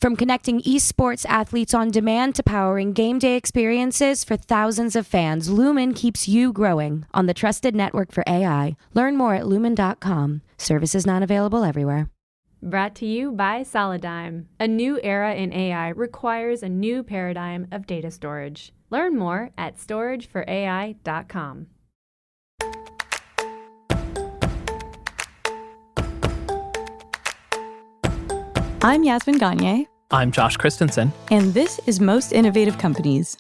From connecting esports athletes on demand to powering game day experiences for thousands of fans, Lumen keeps you growing on the trusted network for AI. Learn more at lumen.com. Services not available everywhere. Brought to you by Solidigm. A new era in AI requires a new paradigm of data storage. Learn more at storageforai.com. I'm Yasmin Gagne. I'm Josh Christensen. And this is Most Innovative Companies.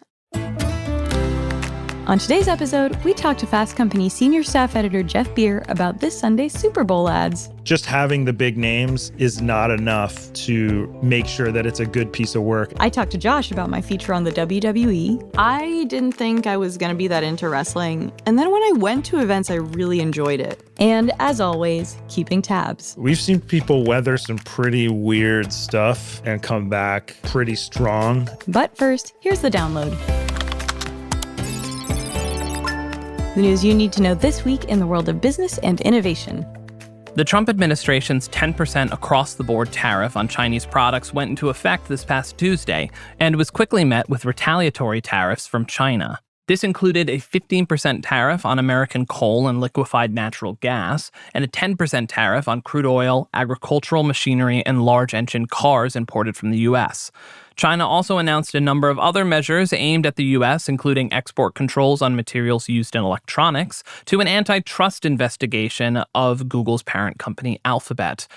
On today's episode, we talk to Fast Company senior staff editor Jeff Beer about this Sunday's Super Bowl ads. Just having the big names is not enough to make sure that it's a good piece of work. I talked to Josh about my feature on the WWE. I didn't think I was going to be that into wrestling. And then when I went to events, I really enjoyed it. And as always, keeping tabs. We've seen people weather some pretty weird stuff and come back pretty strong. But first, here's the download. The news you need to know this week in the world of business and innovation. The Trump administration's 10% across-the-board tariff on Chinese products went into effect this past Tuesday and was quickly met with retaliatory tariffs from China. This included a 15% tariff on American coal and liquefied natural gas, and a 10% tariff on crude oil, agricultural machinery, and large-engine cars imported from the U.S. China also announced a number of other measures aimed at the U.S., including export controls on materials used in electronics, to an antitrust investigation of Google's parent company, Alphabet.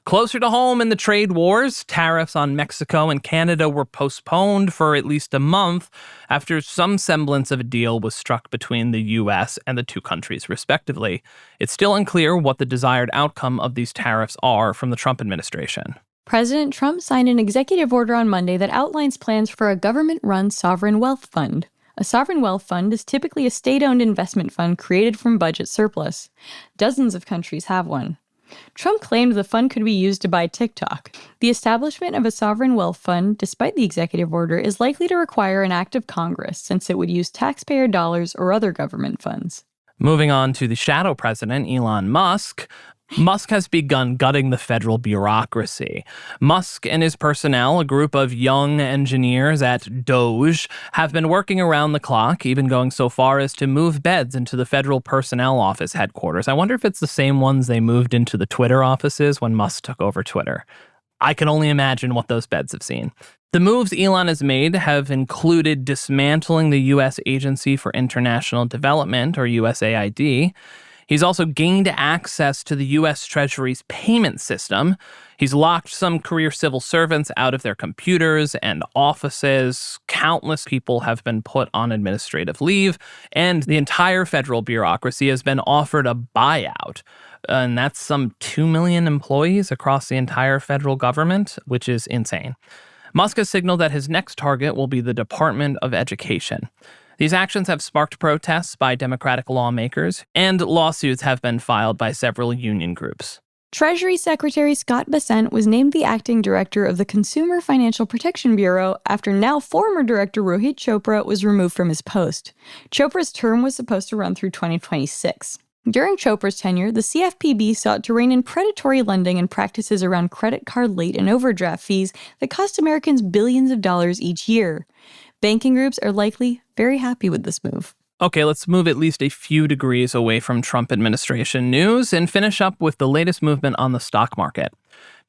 Closer to home in the trade wars, tariffs on Mexico and Canada were postponed for at least a month after some semblance of a deal was struck between the U.S. and the two countries, respectively. It's still unclear what the desired outcome of these tariffs are from the Trump administration. President Trump signed an executive order on Monday that outlines plans for a government-run sovereign wealth fund. A sovereign wealth fund is typically a state-owned investment fund created from budget surplus. Dozens of countries have one. Trump claimed the fund could be used to buy TikTok. The establishment of a sovereign wealth fund, despite the executive order, is likely to require an act of Congress since it would use taxpayer dollars or other government funds. Moving on to the shadow president, Elon Musk. Musk has begun gutting the federal bureaucracy. Musk and his personnel, a group of young engineers at Doge, have been working around the clock, even going so far as to move beds into the Federal Personnel Office headquarters. I wonder if it's the same ones they moved into the Twitter offices when Musk took over Twitter. I can only imagine what those beds have seen. The moves Elon has made have included dismantling the U.S. Agency for International Development, or USAID. He's also gained access to the U.S. Treasury's payment system. He's locked some career civil servants out of their computers and offices. Countless people have been put on administrative leave, and the entire federal bureaucracy has been offered a buyout. And that's some 2 million employees across the entire federal government, which is insane. Musk has signaled that his next target will be the Department of Education. These actions have sparked protests by Democratic lawmakers, and lawsuits have been filed by several union groups. Treasury Secretary Scott Bessent was named the acting director of the Consumer Financial Protection Bureau after now former director Rohit Chopra was removed from his post. Chopra's term was supposed to run through 2026. During Chopra's tenure, the CFPB sought to rein in predatory lending and practices around credit card late and overdraft fees that cost Americans billions of dollars each year. Banking groups are likely very happy with this move. Okay, let's move at least a few degrees away from Trump administration news and finish up with the latest movement on the stock market.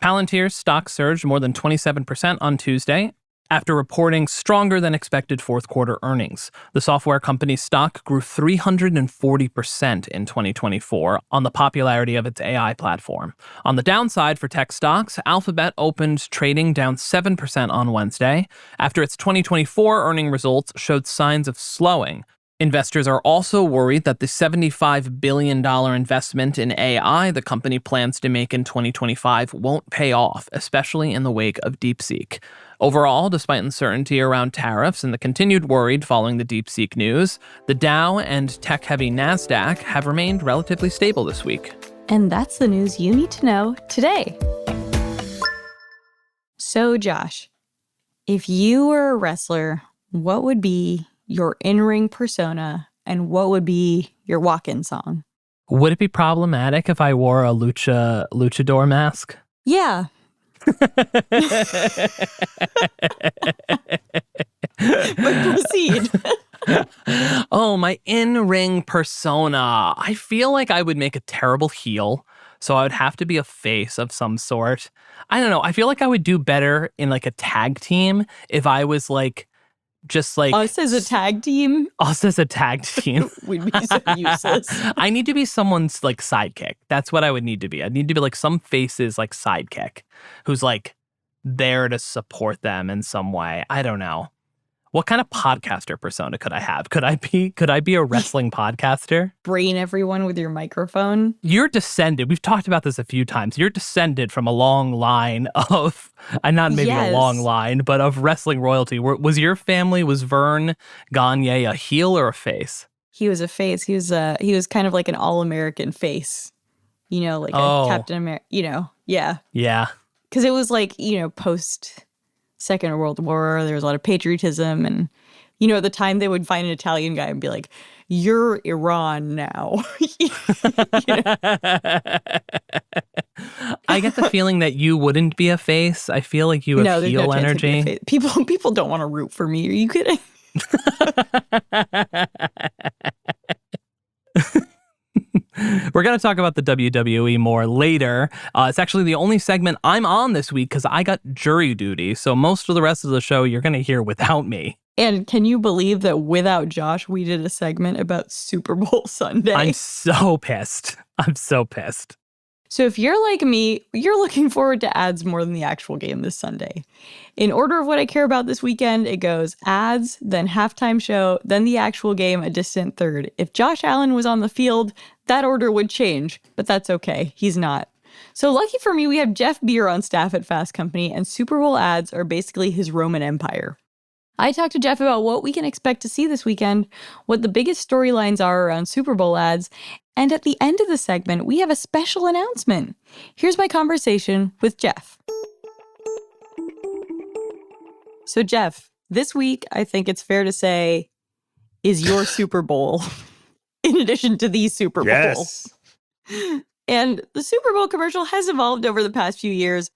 Palantir's stock surged more than 27% on Tuesday after reporting stronger than expected fourth quarter earnings. The software company's stock grew 340% in 2024 on the popularity of its AI platform. On the downside for tech stocks, Alphabet opened trading down 7% on Wednesday after its 2024 earning results showed signs of slowing. Investors are also worried that the $75 billion investment in AI the company plans to make in 2025 won't pay off, especially in the wake of DeepSeek. Overall, despite uncertainty around tariffs and the continued worry following the DeepSeek news, the Dow and tech-heavy NASDAQ have remained relatively stable this week. And that's the news you need to know today. So, Josh, if you were a wrestler, what would be your in-ring persona and what would be your walk-in song? Would it be problematic if I wore a luchador mask? Yeah. But proceed. Oh, my in-ring persona. I feel like I would make a terrible heel, so I would have to be a face of some sort. I don't know. I feel like I would do better in like a tag team if I was like just like Us as a tag team us as a tag team. would be so useless. I need to be someone's like sidekick. That's what I would need to be. I'd need to be like some face's like sidekick who's like there to support them in some way. I don't know. What kind of podcaster persona could I have? Could I be a wrestling podcaster? Brain everyone with your microphone. You're descended. We've talked about this a few times. You're descended from a long line of, not maybe a long line, but of wrestling royalty. Was your family, was Vern Gagne a heel or a face? He was a face. He was kind of like an all-American face. You know, like a Captain America, you know. Yeah. Yeah. Because it was like, you know, post Second World War, there was a lot of patriotism, and you know, at the time they would find an Italian guy and be like, "You're Iran now." I get the feeling that you wouldn't be a face. I feel like you have heel energy. People don't want to root for me. Are you kidding? We're going to talk about the WWE more later. It's actually the only segment I'm on this week because I got jury duty. So most of the rest of the show you're going to hear without me. And can you believe that without Josh, we did a segment about Super Bowl Sunday? I'm so pissed. So if you're like me, you're looking forward to ads more than the actual game this Sunday. In order of what I care about this weekend, it goes ads, then halftime show, then the actual game, a distant third. If Josh Allen was on the field, that order would change, but that's okay. He's not. So lucky for me, we have Jeff Beer on staff at Fast Company, and Super Bowl ads are basically his Roman Empire. I talked to Jeff about what we can expect to see this weekend, what the biggest storylines are around Super Bowl ads, and at the end of the segment, we have a special announcement. Here's my conversation with Jeff. So Jeff, this week, I think it's fair to say, is your Super Bowl, in addition to the Super Bowl. Yes. And the Super Bowl commercial has evolved over the past few years.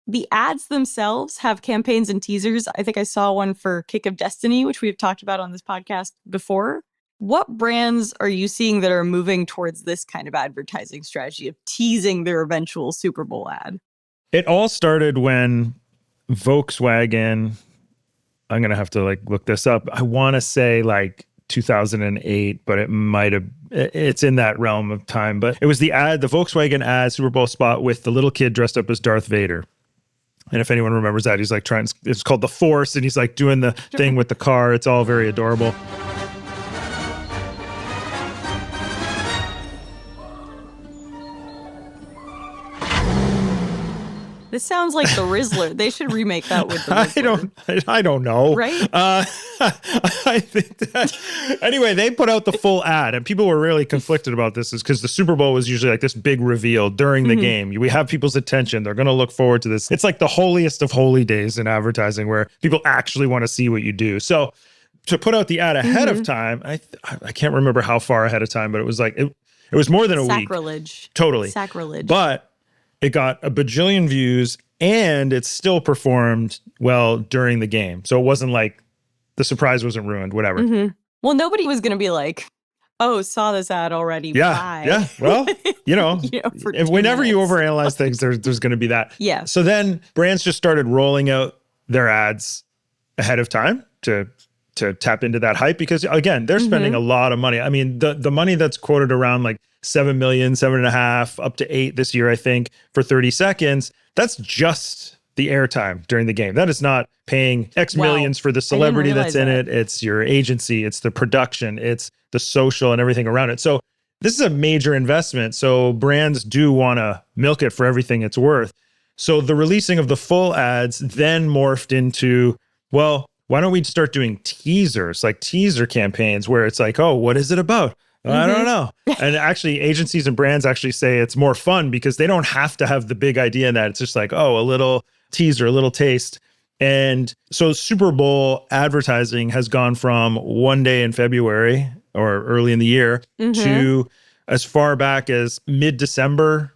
The ads themselves have campaigns and teasers. I think I saw one for Kick of Destiny, which we've talked about on this podcast before. What brands are you seeing that are moving towards this kind of advertising strategy of teasing their eventual Super Bowl ad? It all started when Volkswagen, I'm going to have to like look this up. I want to say like 2008, but it's in that realm of time. But it was the Volkswagen ad Super Bowl spot with the little kid dressed up as Darth Vader. And if anyone remembers that, he's like it's called The Force, and he's like doing the thing with the car. It's all very adorable. This sounds like the Rizzler. They should remake that with the Rizzler. I don't know. Right? I think that anyway, they put out the full ad, and people were really conflicted about this, is because the Super Bowl was usually like this big reveal during the game. We have people's attention. They're going to look forward to this. It's like the holiest of holy days in advertising, where people actually want to see what you do. So to put out the ad ahead of time, I can't remember how far ahead of time, but it was like it was more than a week. Sacrilege. Totally. Sacrilege. But it got a bajillion views, and it still performed well during the game. So it wasn't like the surprise wasn't ruined, whatever. Well, nobody was going to be like, oh, saw this ad already. Bye. Yeah. Well, whenever you minutes. overanalyze things, there's going to be that. Yeah. So then brands just started rolling out their ads ahead of time to tap into that hype, because again, they're spending a lot of money. I mean, the money that's quoted around like 7 million, 7.5, up to 8 this year, I think, for 30 seconds. That's just the airtime during the game. That is not paying X millions for the celebrity that's in it. It's your agency, it's the production, it's the social and everything around it. So this is a major investment. So brands do want to milk it for everything it's worth. So the releasing of the full ads then morphed into, well, why don't we start doing teasers, like teaser campaigns where it's like, oh, what is it about? I don't know. And actually, agencies and brands actually say it's more fun because they don't have to have the big idea in that. It's just like, oh, a little teaser, a little taste. And so Super Bowl advertising has gone from one day in February or early in the year to as far back as mid-December,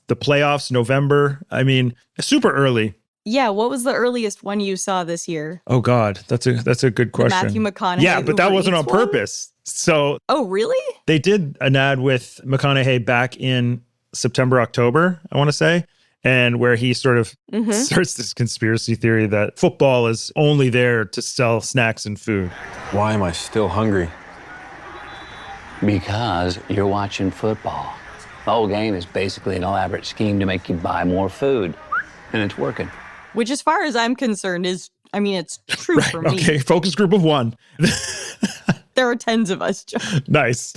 The playoffs, November. I mean, super early. Yeah, what was the earliest one you saw this year? Oh God, that's a good question. The Matthew McConaughey. Yeah, but that wasn't on Eats one? purpose. So Oh, really? they did an ad with McConaughey back in September, October, I want to say, and where he sort of starts this conspiracy theory that football is only there to sell snacks and food. Why am I still hungry? Because you're watching football. The whole game is basically an elaborate scheme to make you buy more food. And it's working. Which, as far as I'm concerned, it's true for me. Okay, focus group of one. There are tens of us, John. Nice.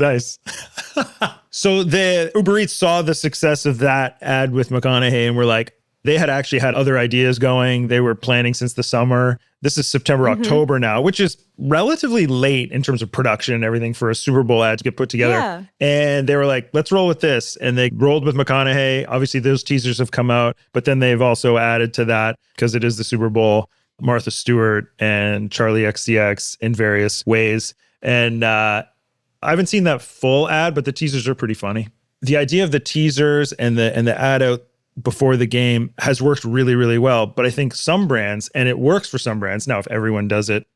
So the Uber Eats saw the success of that ad with McConaughey and were like, they had actually had other ideas going. They were planning since the summer. This is September, October now, which is relatively late in terms of production and everything for a Super Bowl ad to get put together. Yeah. And they were like, let's roll with this. And they rolled with McConaughey. Obviously, those teasers have come out, but then they've also added to that, because it is the Super Bowl, Martha Stewart and Charlie XCX in various ways. And I haven't seen that full ad, but the teasers are pretty funny. The idea of the teasers and the ad out before the game has worked really, really well. But I think some brands, and it works for some brands. Now, if everyone does it,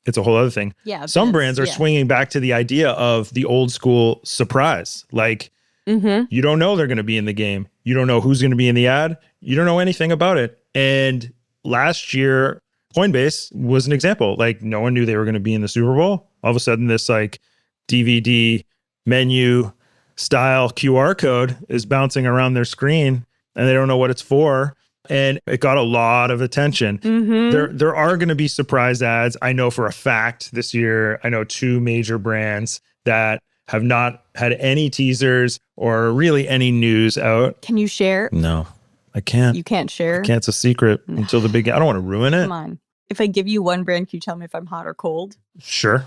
it's a whole other thing. Yeah. Some brands are swinging back to the idea of the old school surprise. Like, you don't know they're going to be in the game. You don't know who's going to be in the ad. You don't know anything about it. And last year, Coinbase was an example. Like, no one knew they were going to be in the Super Bowl. All of a sudden, this like DVD menu style QR code is bouncing around their screen, and they don't know what it's for. And it got a lot of attention. There are going to be surprise ads. I know for a fact this year, I know 2 major brands that have not had any teasers or really any news out. Can you share? No, I can't. You can't share? It's a secret until the beginning. I don't want to ruin it. Come on. If I give you one brand, can you tell me if I'm hot or cold? Sure.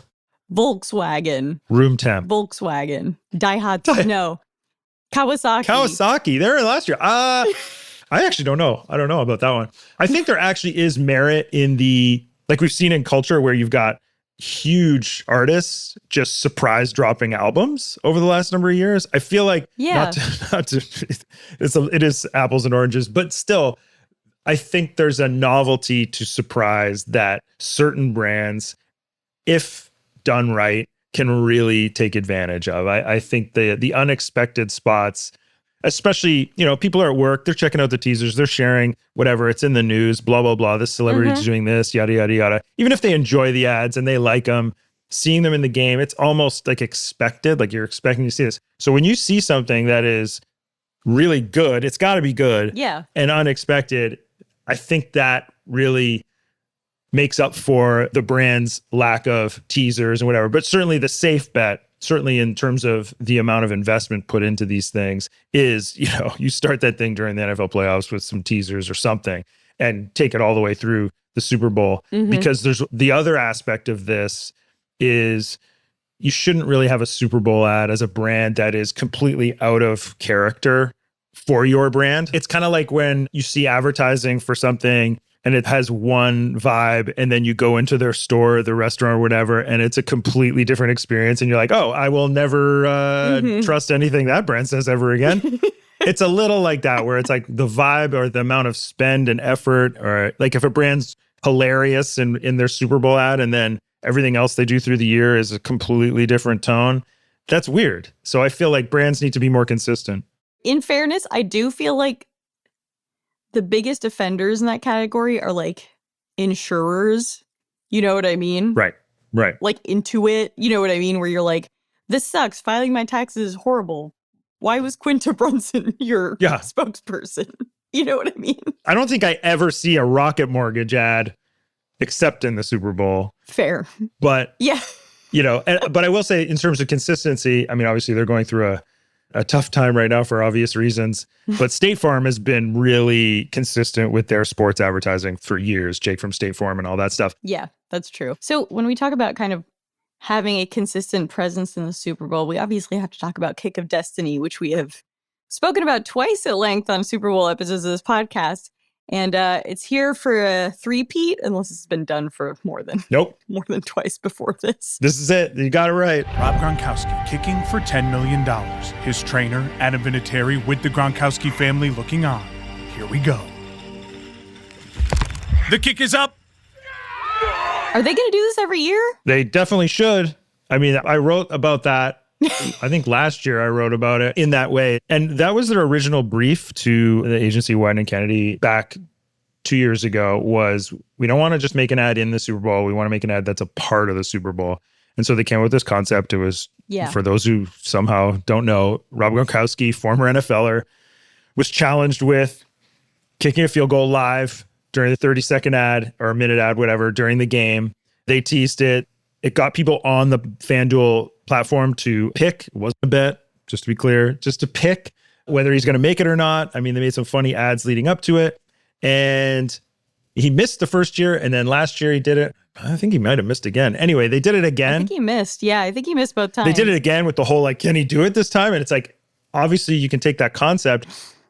Volkswagen. Room temp. Volkswagen. Daihatsu. No. Kawasaki. They were last year. I actually don't know. I don't know about that one. I think there actually is merit in the, like we've seen in culture where you've got huge artists just surprise dropping albums over the last number of years. I feel like it is apples and oranges, but still, I think there's a novelty to surprise that certain brands, if done right, can really take advantage of. I think the unexpected spots, especially, people are at work, they're checking out the teasers, they're sharing whatever, it's in the news, blah, blah, blah, this celebrity's doing this, yada, yada, yada. Even if they enjoy the ads and they like them, seeing them in the game, it's almost like expected, like you're expecting to see this. So when you see something that is really good, it's got to be good. Yeah. And unexpected, I think that really makes up for the brand's lack of teasers and whatever. But certainly the safe bet, certainly in terms of the amount of investment put into these things, is, you start that thing during the NFL playoffs with some teasers or something and take it all the way through the Super Bowl. Because there's the other aspect of this is you shouldn't really have a Super Bowl ad as a brand that is completely out of character for your brand. It's kind of like when you see advertising for something and it has one vibe, and then you go into their store, the restaurant or whatever, and it's a completely different experience. And you're like, oh, I will never trust anything that brand says ever again. It's a little like that, where it's like the vibe or the amount of spend and effort, or like if a brand's hilarious in their Super Bowl ad and then everything else they do through the year is a completely different tone, that's weird. So I feel like brands need to be more consistent. In fairness, I do feel like the biggest offenders in that category are like insurers. You know what I mean? Right. Like Intuit. You know what I mean? Where you're like, this sucks. Filing my taxes is horrible. Why was Quinta Brunson your spokesperson? You know what I mean? I don't think I ever see a Rocket Mortgage ad except in the Super Bowl. Fair. But, yeah. But I will say in terms of consistency, I mean, obviously they're going through a tough time right now for obvious reasons, but State Farm has been really consistent with their sports advertising for years, Jake from State Farm and all that stuff. Yeah, that's true. So when we talk about kind of having a consistent presence in the Super Bowl, we obviously have to talk about Kick of Destiny, which we have spoken about twice at length on Super Bowl episodes of this podcast. And it's here for a three-peat, unless it's been done for more than twice before this. This is it. You got it right. Rob Gronkowski kicking for $10 million. His trainer, Adam Vinatieri, with the Gronkowski family looking on. Here we go. The kick is up. Are they going to do this every year? They definitely should. I mean, I wrote about that. I think last year I wrote about it in that way. And that was their original brief to the agency, Wieden and Kennedy, back 2 years ago, was we don't want to just make an ad in the Super Bowl. We want to make an ad that's a part of the Super Bowl. And so they came up with this concept. It was, for those who somehow don't know, Rob Gronkowski, former NFLer, was challenged with kicking a field goal live during the 30-second ad or a minute ad, whatever, during the game. They teased it. It got people on the FanDuel platform to pick. It wasn't a bet, just to be clear, just to pick whether he's going to make it or not. I mean, they made some funny ads leading up to it. And he missed the first year. And then last year he did it. I think he might have missed again. Anyway, they did it again. I think he missed. Yeah, I think he missed both times. They did it again with the whole, like, can he do it this time? And it's like, obviously you can take that concept.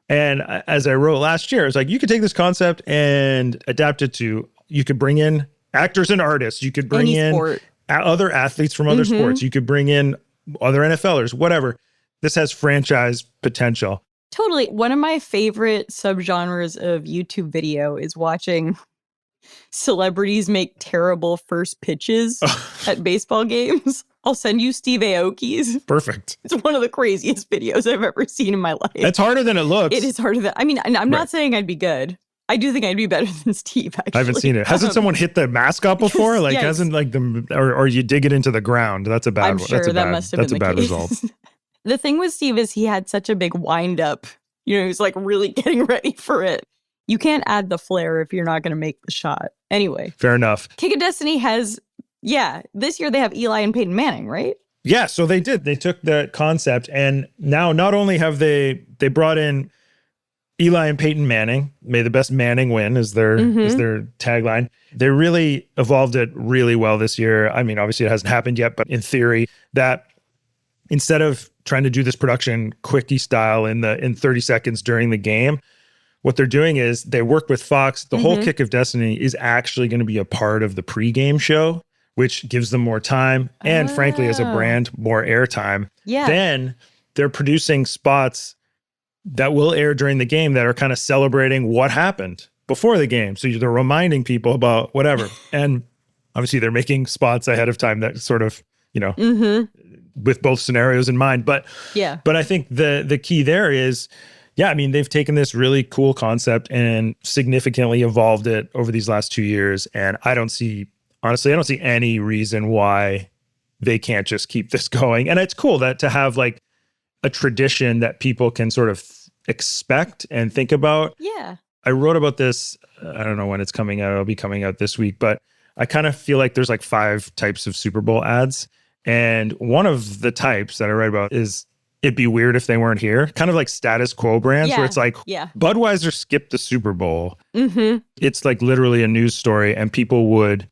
And as I wrote last year, it's like, you could take this concept and adapt it to, you could bring in actors and artists. You could bring in other athletes from other sports. You could bring in other NFLers, whatever. This has franchise potential. Totally. One of my favorite subgenres of YouTube video is watching celebrities make terrible first pitches at baseball games. I'll send you Steve Aoki's. Perfect. It's one of the craziest videos I've ever seen in my life. It's harder than it looks. It is harder than, I mean, I'm not saying I'd be good. I do think I'd be better than Steve, actually. I haven't seen it. Hasn't someone hit the mascot before? Like, hasn't like or you dig it into the ground? That's a bad one. I'm sure that must have been the case. Result. The thing with Steve is he had such a big wind up. You know, he's like really getting ready for it. You can't add the flair if you're not going to make the shot. Anyway. Fair enough. Kick of Destiny has, this year they have Eli and Peyton Manning, right? Yeah, so they did. They took the concept, and now not only have they brought in Eli and Peyton Manning, may the best Manning win is their tagline. They really evolved it really well this year. I mean, obviously it hasn't happened yet, but in theory, that instead of trying to do this production quickie style in 30 seconds during the game, what they're doing is they work with Fox. The whole Kick of Destiny is actually going to be a part of the pregame show, which gives them more time and frankly, as a brand, more airtime. Yeah. Then they're producing spots that will air during the game that are kind of celebrating what happened before the game. So they're reminding people about whatever. And obviously they're making spots ahead of time that sort of, with both scenarios in mind. But I think the key there is, I mean, they've taken this really cool concept and significantly evolved it over these last 2 years. And I don't see any reason why they can't just keep this going. And it's cool that to have like a tradition that people can sort of expect and think about. Yeah. I wrote about this. I don't know when it's coming out. It'll be coming out this week, but I kind of feel like there's like 5 types of Super Bowl ads. And one of the types that I write about is it'd be weird if they weren't here. Kind of like status quo brands where it's like Budweiser skipped the Super Bowl. It's like literally a news story and people would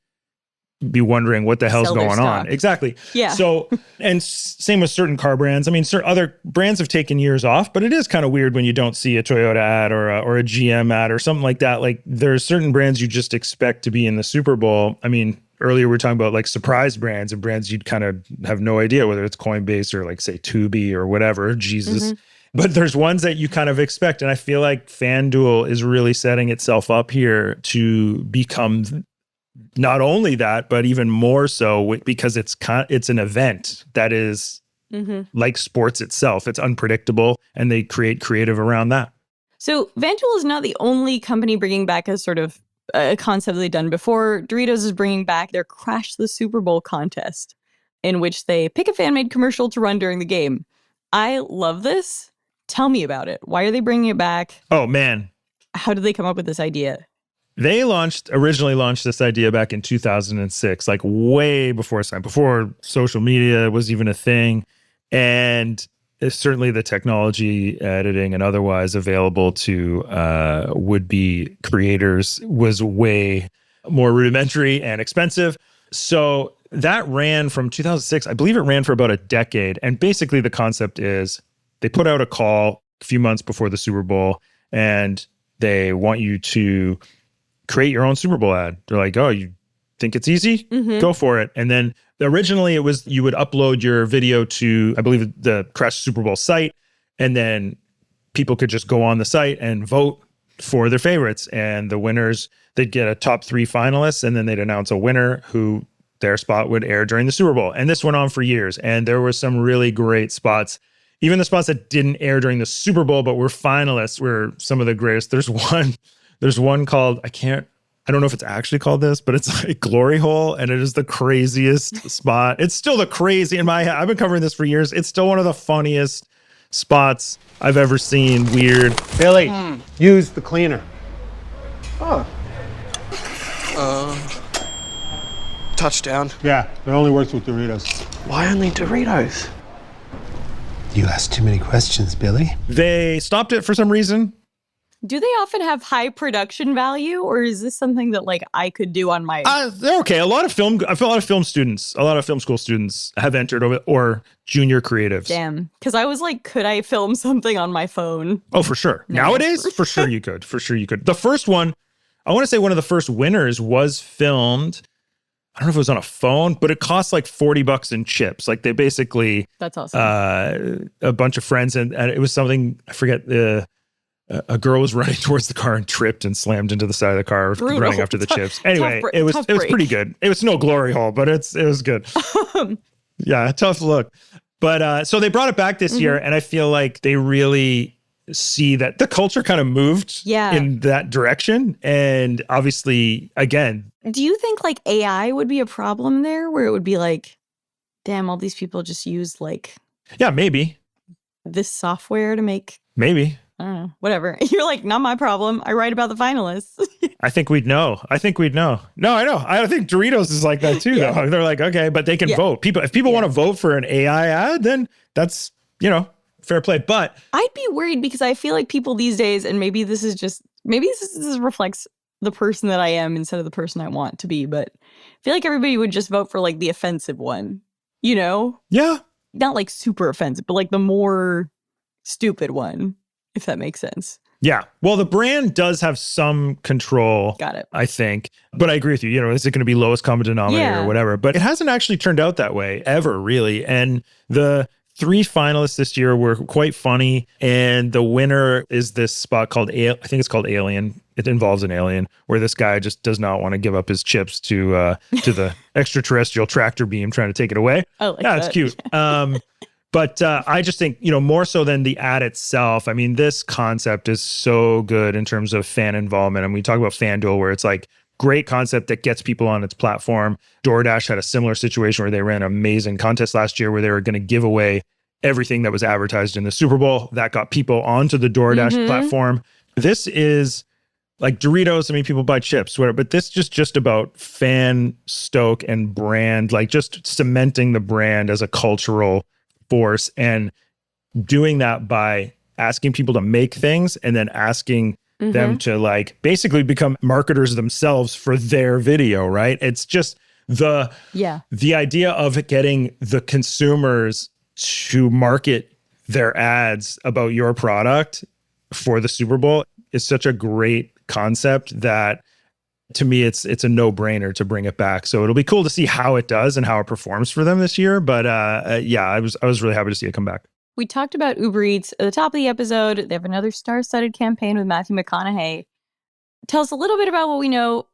be wondering what the hell's going on. Exactly. Yeah. So, and same with certain car brands. I mean, certain other brands have taken years off, but it is kind of weird when you don't see a Toyota ad or a GM ad or something like that. Like there's certain brands you just expect to be in the Super Bowl. I mean, earlier we were talking about like surprise brands and brands you'd kind of have no idea whether it's Coinbase or like say Tubi or whatever, Jesus. But there's ones that you kind of expect. And I feel like FanDuel is really setting itself up here to become not only that, but even more so because it's an event that is like sports itself. It's unpredictable and they create creative around that. So FanDuel is not the only company bringing back a sort of a concept they've done before. Doritos is bringing back their Crash the Super Bowl contest, in which they pick a fan-made commercial to run during the game. I love this. Tell me about it. Why are they bringing it back? Oh, man. How did they come up with this idea? They originally launched this idea back in 2006, like way before social media was even a thing. And certainly the technology, editing and otherwise available to would-be creators was way more rudimentary and expensive. So that ran from 2006. I believe it ran for about a decade. And basically the concept is they put out a call a few months before the Super Bowl and they want you to create your own Super Bowl ad. They're like, oh, you think it's easy? Go for it. And then originally it was you would upload your video to, I believe, the Crash Super Bowl site, and then people could just go on the site and vote for their favorites. And the winners, they'd get a top 3 finalists, and then they'd announce a winner who their spot would air during the Super Bowl. And this went on for years. And there were some really great spots. Even the spots that didn't air during the Super Bowl but were finalists were some of the greatest. There's one called, I don't know if it's actually called this, but it's like Glory Hole, and it is the craziest spot. It's still the crazy in my head. I've been covering this for years. It's still one of the funniest spots I've ever seen. Weird. Billy, use the cleaner. Touchdown. Yeah, it only works with Doritos. Why only Doritos? You asked too many questions, Billy. They stopped it for some reason. Do they often have high production value, or is this something that like I could do on my? They're okay. I feel a lot of film school students have entered or junior creatives. Damn, because I was like, could I film something on my phone? Oh, for sure. No. Nowadays, for sure you could. For sure you could. The first one, I want to say one of the first winners was filmed. I don't know if it was on a phone, but it cost like $40 in chips. Like they basically, that's awesome. A bunch of friends, and it was something, I forget, a girl was running towards the car and tripped and slammed into the side of the car, running after the chips. Anyway, it was pretty good. It was no glory hole, but it was good. Yeah, tough look. But so they brought it back this year, and I feel like they really see that the culture kind of moved in that direction. And obviously, again, do you think like AI would be a problem there, where it would be like, damn, all these people just use like, yeah, maybe this software to make, maybe. I don't know, whatever. You're like, not my problem. I write about the finalists. I think we'd know. No, I know. I think Doritos is like that too, though. They're like, okay, but they can vote. If people want to vote for an AI ad, then that's, fair play. But I'd be worried because I feel like people these days, and maybe this reflects the person that I am instead of the person I want to be, but I feel like everybody would just vote for like the offensive one, Yeah. Not like super offensive, but like the more stupid one, if that makes sense. Yeah. Well, the brand does have some control. Got it. I think. But I agree with you. Is it going to be lowest common denominator or whatever? But it hasn't actually turned out that way ever, really. And the 3 finalists this year were quite funny. And the winner is this spot called, I think it's called Alien. It involves an alien where this guy just does not want to give up his chips to the extraterrestrial tractor beam trying to take it away. I like that. It's cute. But I just think, more so than the ad itself, I mean, this concept is so good in terms of fan involvement. And we talk about FanDuel, where it's like great concept that gets people on its platform. DoorDash had a similar situation where they ran an amazing contest last year where they were going to give away everything that was advertised in the Super Bowl. That got people onto the DoorDash platform. This is like Doritos. I mean, people buy chips, whatever, but this is just about fan stoke and brand, like just cementing the brand as a cultural force, and doing that by asking people to make things and then asking them to like basically become marketers themselves for their video, right? It's just the idea of getting the consumers to market their ads about your product for the Super Bowl is such a great concept that to me, it's a no-brainer to bring it back. So it'll be cool to see how it does and how it performs for them this year. But I was really happy to see it come back. We talked about Uber Eats at the top of the episode. They have another star-studded campaign with Matthew McConaughey. Tell us a little bit about what we know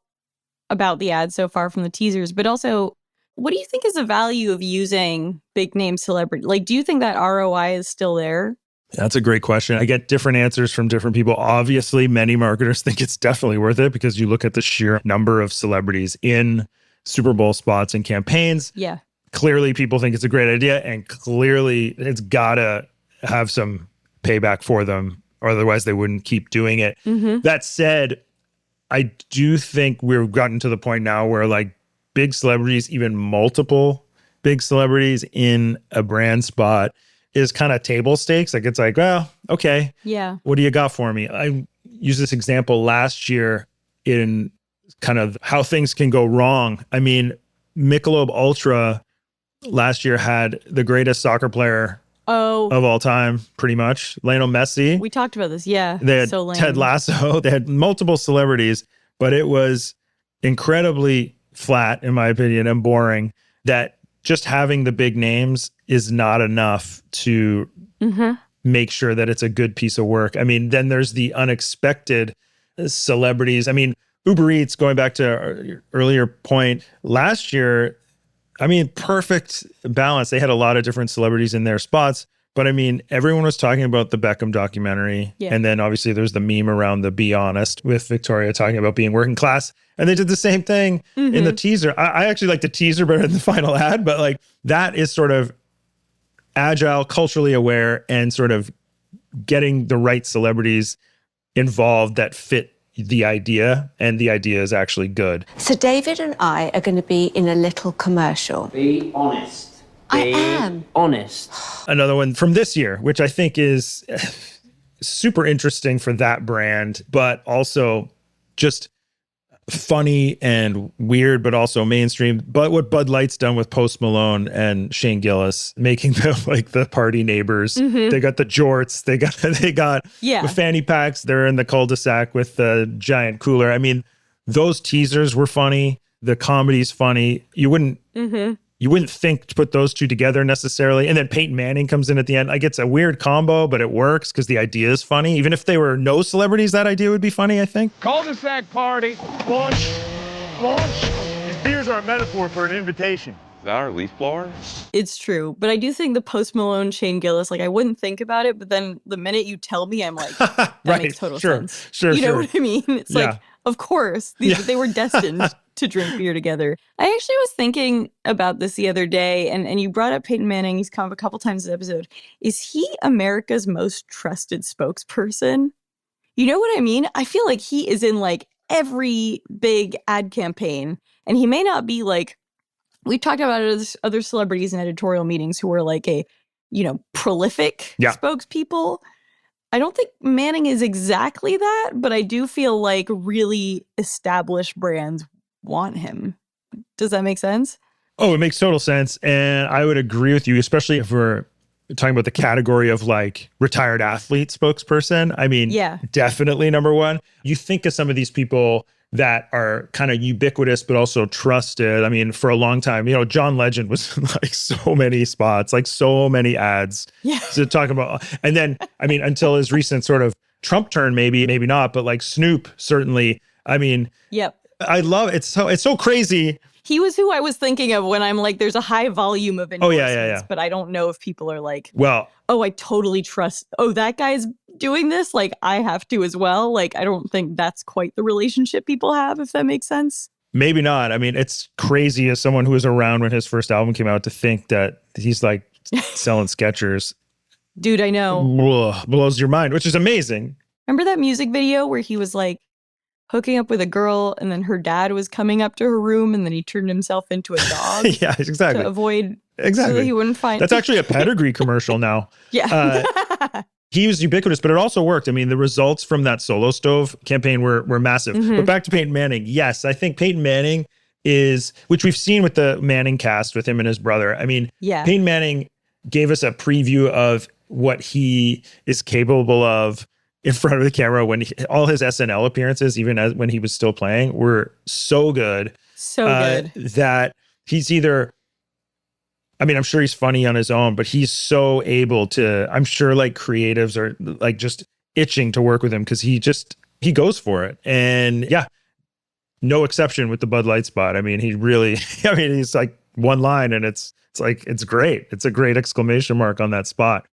about the ads so far from the teasers, but also, what do you think is the value of using big-name celebrity? Like, do you think that ROI is still there? That's a great question. I get different answers from different people. Obviously, many marketers think it's definitely worth it because you look at the sheer number of celebrities in Super Bowl spots and campaigns. Yeah. Clearly, people think it's a great idea, and clearly it's got to have some payback for them, or otherwise they wouldn't keep doing it. That said, I do think we've gotten to the point now where like big celebrities, even multiple big celebrities in a brand spot is kind of table stakes. Like it's like, well, okay. Yeah. What do you got for me? I used this example last year in kind of how things can go wrong. I mean, Michelob Ultra last year had the greatest soccer player of all time, pretty much. Lionel Messi. We talked about this. Yeah. They had so lame. Ted Lasso. They had multiple celebrities, but it was incredibly flat, in my opinion, and boring, that just having the big names is not enough to make sure that it's a good piece of work. I mean, then there's the unexpected celebrities. I mean, Uber Eats, going back to our earlier point, last year, I mean, perfect balance. They had a lot of different celebrities in their spots, but I mean, everyone was talking about the Beckham documentary. Yeah. And then obviously there's the meme around the Be Honest with Victoria talking about being working class. And they did the same thing in the teaser. I actually like the teaser better than the final ad, but like that is sort of agile, culturally aware, and sort of getting the right celebrities involved that fit the idea, and the idea is actually good. So David and I are going to be in a little commercial. Be honest. I am. Honest. Another one from this year, which I think is super interesting for that brand, but also just funny and weird, but also mainstream. But what Bud Light's done with Post Malone and Shane Gillis, making them like the party neighbors. They got the jorts. They got the fanny packs. They're in the cul-de-sac with the giant cooler. I mean, those teasers were funny. The comedy's funny. You wouldn't think to put those two together necessarily. And then Peyton Manning comes in at the end. Like, it's a weird combo, but it works because the idea is funny. Even if they were no celebrities, that idea would be funny, I think. Cul-de-sac party. Launch. And beers are a metaphor for an invitation. Is that our leaf blower? It's true. But I do think the Post Malone, Shane Gillis, like I wouldn't think about it, but then the minute you tell me, I'm like, that makes total sense. Sure. You know what I mean? It's like, of course, they were destined to drink beer together. I actually was thinking about this the other day, and you brought up Peyton Manning. He's come up a couple times in the episode. Is he America's most trusted spokesperson? You know what I mean? I feel like he is in like every big ad campaign, and he may not be like, we've talked about other celebrities in editorial meetings who are like a, prolific spokespeople. I don't think Manning is exactly that, but I do feel like really established brands want him. Does that make sense? Oh, it makes total sense. And I would agree with you, especially if we're talking about the category of like retired athlete spokesperson. I mean, definitely number one. You think of some of these people that are kind of ubiquitous, but also trusted. I mean, for a long time, John Legend was in like so many spots, like so many ads to talk about. And then, I mean, until his recent sort of Trump turn, maybe not, but like Snoop, certainly. I mean, I love it. It's so crazy. He was who I was thinking of when I'm like, there's a high volume of endorsements, but I don't know if people are like, well, I totally trust, that guy's doing this, like I have to as well. Like, I don't think that's quite the relationship people have, if that makes sense. Maybe not. I mean, it's crazy as someone who was around when his first album came out to think that he's like selling Skechers. Dude, I know. Blows your mind, which is amazing. Remember that music video where he was like hooking up with a girl and then her dad was coming up to her room and then he turned himself into a dog? Yeah, exactly. To avoid, so that he wouldn't find. That's actually a pedigree commercial now. He was ubiquitous, but it also worked. I mean, the results from that Solo Stove campaign were massive. But back to Peyton Manning. Yes, I think Peyton Manning is, which we've seen with the Manning cast with him and his brother. I mean, Peyton Manning gave us a preview of what he is capable of in front of the camera when all his SNL appearances, even when he was still playing, were so good. So good. That he's either, I mean, I'm sure he's funny on his own, but he's so able to, I'm sure like creatives are like just itching to work with him because he goes for it. And no exception with the Bud Light spot. I mean, he's like one line and it's great. It's a great exclamation mark on that spot.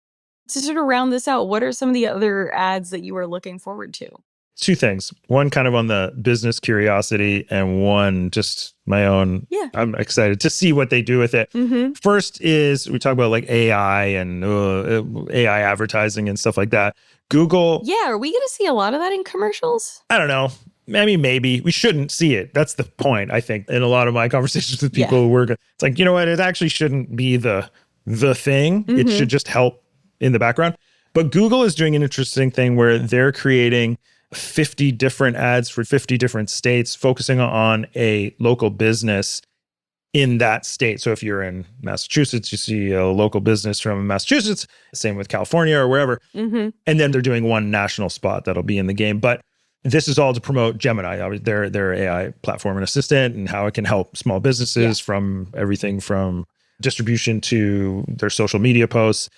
To sort of round this out, what are some of the other ads that you are looking forward to? Two things. One kind of on the business curiosity and one just my own. I'm excited to see what they do with it. First is we talk about like AI and AI advertising and stuff like that. Google. Yeah, are we going to see a lot of that in commercials? I don't know. I mean, maybe. We shouldn't see it. That's the point, I think. In a lot of my conversations with people who work, it's like, you know what? It actually shouldn't be the thing. It should just help in the background. But Google is doing an interesting thing where they're creating 50 different ads for 50 different states, focusing on a local business in that state. So if you're in Massachusetts, you see a local business from Massachusetts, same with California or wherever. Mm-hmm. And then they're doing one national spot that'll be in the game. But this is all to promote Gemini, their AI platform and assistant, and how it can help small businesses from everything from distribution to their social media posts.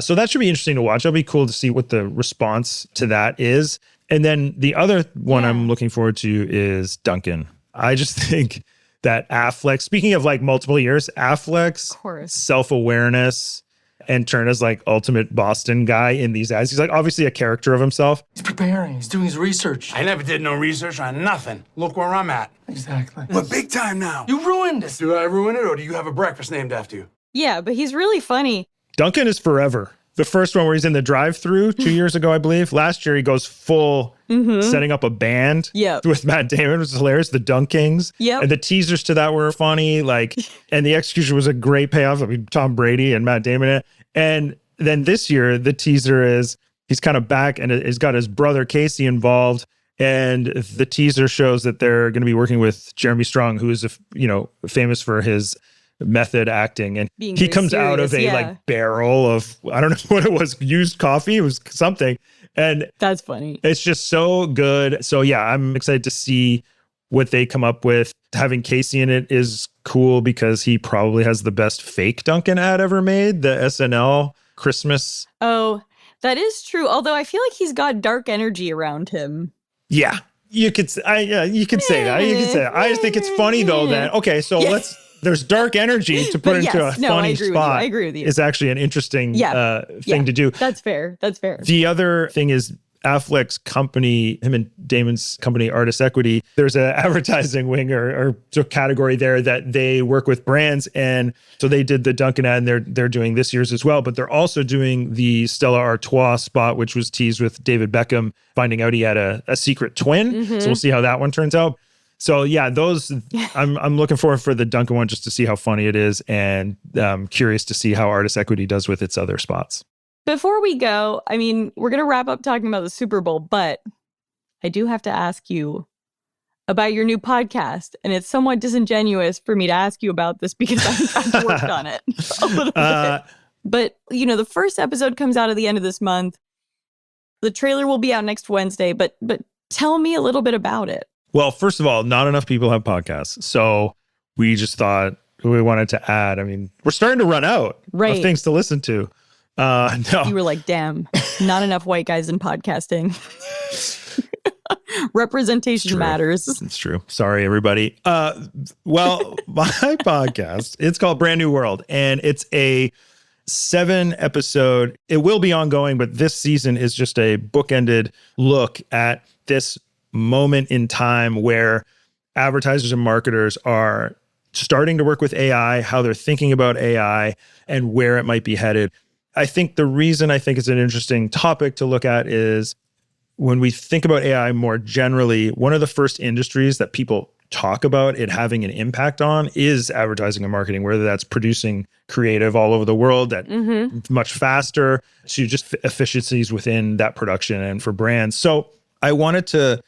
So that should be interesting to watch. It'll be cool to see what the response to that is. And then the other one I'm looking forward to is Duncan. I just think that Affleck, speaking of like multiple years, Affleck's self-awareness and turn as like ultimate Boston guy in these ads. He's like obviously a character of himself. He's preparing. He's doing his research. I never did no research on nothing. Look where I'm at. Exactly. We're big time now. You ruined it. Do I ruin it, or do you have a breakfast named after you? Yeah, but he's really funny. Duncan is forever. The first one where he's in the drive-thru 2 years ago, I believe. Last year, he goes full setting up a band with Matt Damon. It was hilarious. The Dunkings. And the teasers to that were funny. And the execution was a great payoff. I mean, Tom Brady and Matt Damon in it. And then this year, the teaser is he's kind of back and he's got his brother Casey involved. And the teaser shows that they're going to be working with Jeremy Strong, who is, famous for his method acting. And he comes out of a barrel of, I don't know what it was, used coffee. It was something. And that's funny. It's just so good. So yeah, I'm excited to see what they come up with. Having Casey in it is cool because he probably has the best fake Dunkin' ad ever made, the SNL Christmas. Oh, that is true. Although I feel like he's got dark energy around him. Yeah, you could say that. You could say that. I just think it's funny though that, okay, so there's dark energy to put into a funny spot. I agree with you. Is actually an interesting thing to do. That's fair. The other thing is Affleck's company, him and Damon's company, Artist Equity, there's an advertising wing or category there that they work with brands. And so they did the Dunkin' ad and they're doing this year's as well. But they're also doing the Stella Artois spot, which was teased with David Beckham finding out he had a secret twin. So we'll see how that one turns out. So yeah, those I'm looking forward for the Dunkin' one just to see how funny it is, and curious to see how Artist Equity does with its other spots. Before we go, I mean, we're going to wrap up talking about the Super Bowl, but I do have to ask you about your new podcast. And it's somewhat disingenuous for me to ask you about this because I'm trying to work on it a little bit. But, the first episode comes out at the end of this month. The trailer will be out next Wednesday, but tell me a little bit about it. Well, first of all, not enough people have podcasts. So we just thought we wanted to add. I mean, we're starting to run out of things to listen to. No. You were like, damn, not enough white guys in podcasting. Representation matters. It's true. Sorry, everybody. Well, my podcast, it's called Brand New World, and it's a 7-episode. It will be ongoing, but this season is just a bookended look at this moment in time where advertisers and marketers are starting to work with AI, how they're thinking about AI, and where it might be headed. I think the reason I think it's an interesting topic to look at is when we think about AI more generally, one of the first industries that people talk about it having an impact on is advertising and marketing, whether that's producing creative all over the world that much faster to just efficiencies within that production and for brands. So I wanted to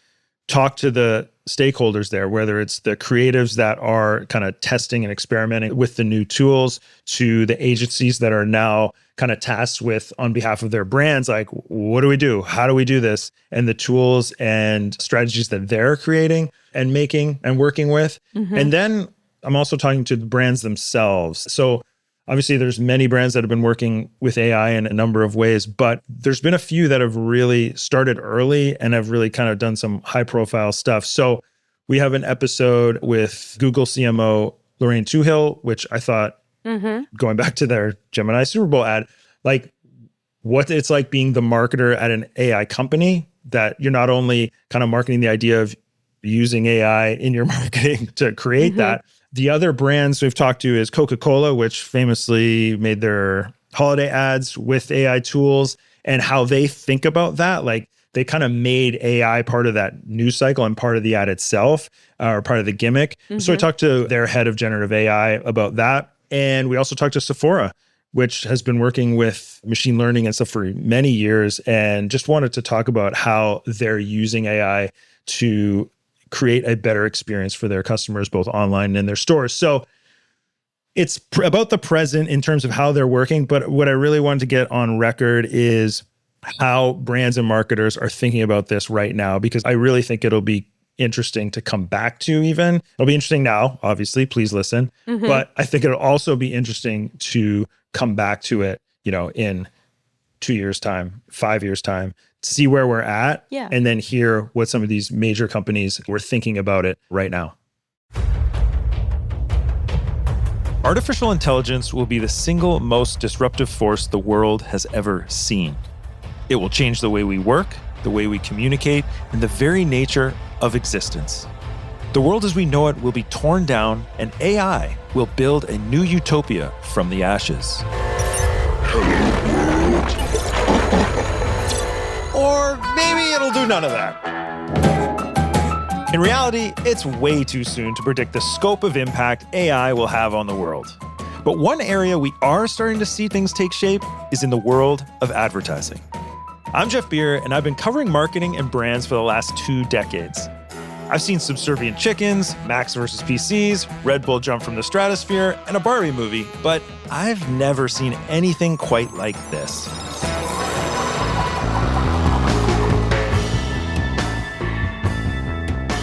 talk to the stakeholders there, whether it's the creatives that are kind of testing and experimenting with the new tools to the agencies that are now kind of tasked with on behalf of their brands, like, what do we do? How do we do this? And the tools and strategies that they're creating and making and working with. And then I'm also talking to the brands themselves. So obviously there's many brands that have been working with AI in a number of ways, but there's been a few that have really started early and have really kind of done some high profile stuff. So we have an episode with Google CMO Lorraine Toohill, which I thought, going back to their Gemini Super Bowl ad, like what it's like being the marketer at an AI company, that you're not only kind of marketing the idea of using AI in your marketing to create that. The other brands we've talked to is Coca-Cola, which famously made their holiday ads with AI tools, and how they think about that. Like they kind of made AI part of that news cycle and part of the ad itself, or part of the gimmick. So I talked to their head of generative AI about that. And we also talked to Sephora, which has been working with machine learning and stuff for many years, and just wanted to talk about how they're using AI to create a better experience for their customers, both online and in their stores. So It's about the present in terms of how they're working. But what I really wanted to get on record is how brands and marketers are thinking about this right now, because I really think it'll be interesting to come back to even. It'll be interesting now, obviously, please listen. But I think it'll also be interesting to come back to it, in 2 years' time, 5 years' time, see where we're at, and then hear what some of these major companies were thinking about it right now. Artificial intelligence will be the single most disruptive force the world has ever seen. It will change the way we work, the way we communicate, and the very nature of existence. The world as we know it will be torn down, and AI will build a new utopia from the ashes. Or maybe it'll do none of that. In reality, it's way too soon to predict the scope of impact AI will have on the world. But one area we are starting to see things take shape is in the world of advertising. I'm Jeff Beer, and I've been covering marketing and brands for the last 2 decades. I've seen Subservient Chickens, Macs versus PCs, Red Bull jump from the stratosphere, and a Barbie movie, but I've never seen anything quite like this.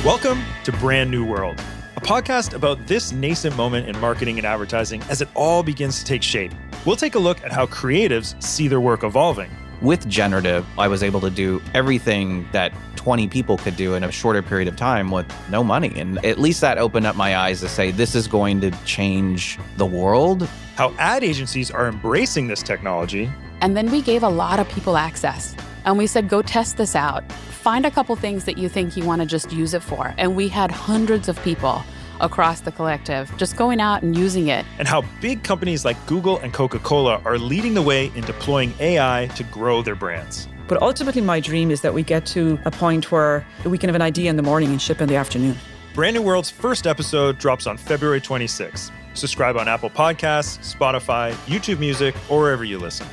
Welcome to Brand New World, a podcast about this nascent moment in marketing and advertising as it all begins to take shape. We'll take a look at how creatives see their work evolving. With generative, I was able to do everything that 20 people could do in a shorter period of time with no money. And at least that opened up my eyes to say, this is going to change the world. How ad agencies are embracing this technology. And then we gave a lot of people access. And we said, go test this out. Find a couple things that you think you want to just use it for. And we had hundreds of people across the collective just going out and using it. And how big companies like Google and Coca-Cola are leading the way in deploying AI to grow their brands. But ultimately, my dream is that we get to a point where we can have an idea in the morning and ship in the afternoon. Brand New World's first episode drops on February 26th. Subscribe on Apple Podcasts, Spotify, YouTube Music, or wherever you listen.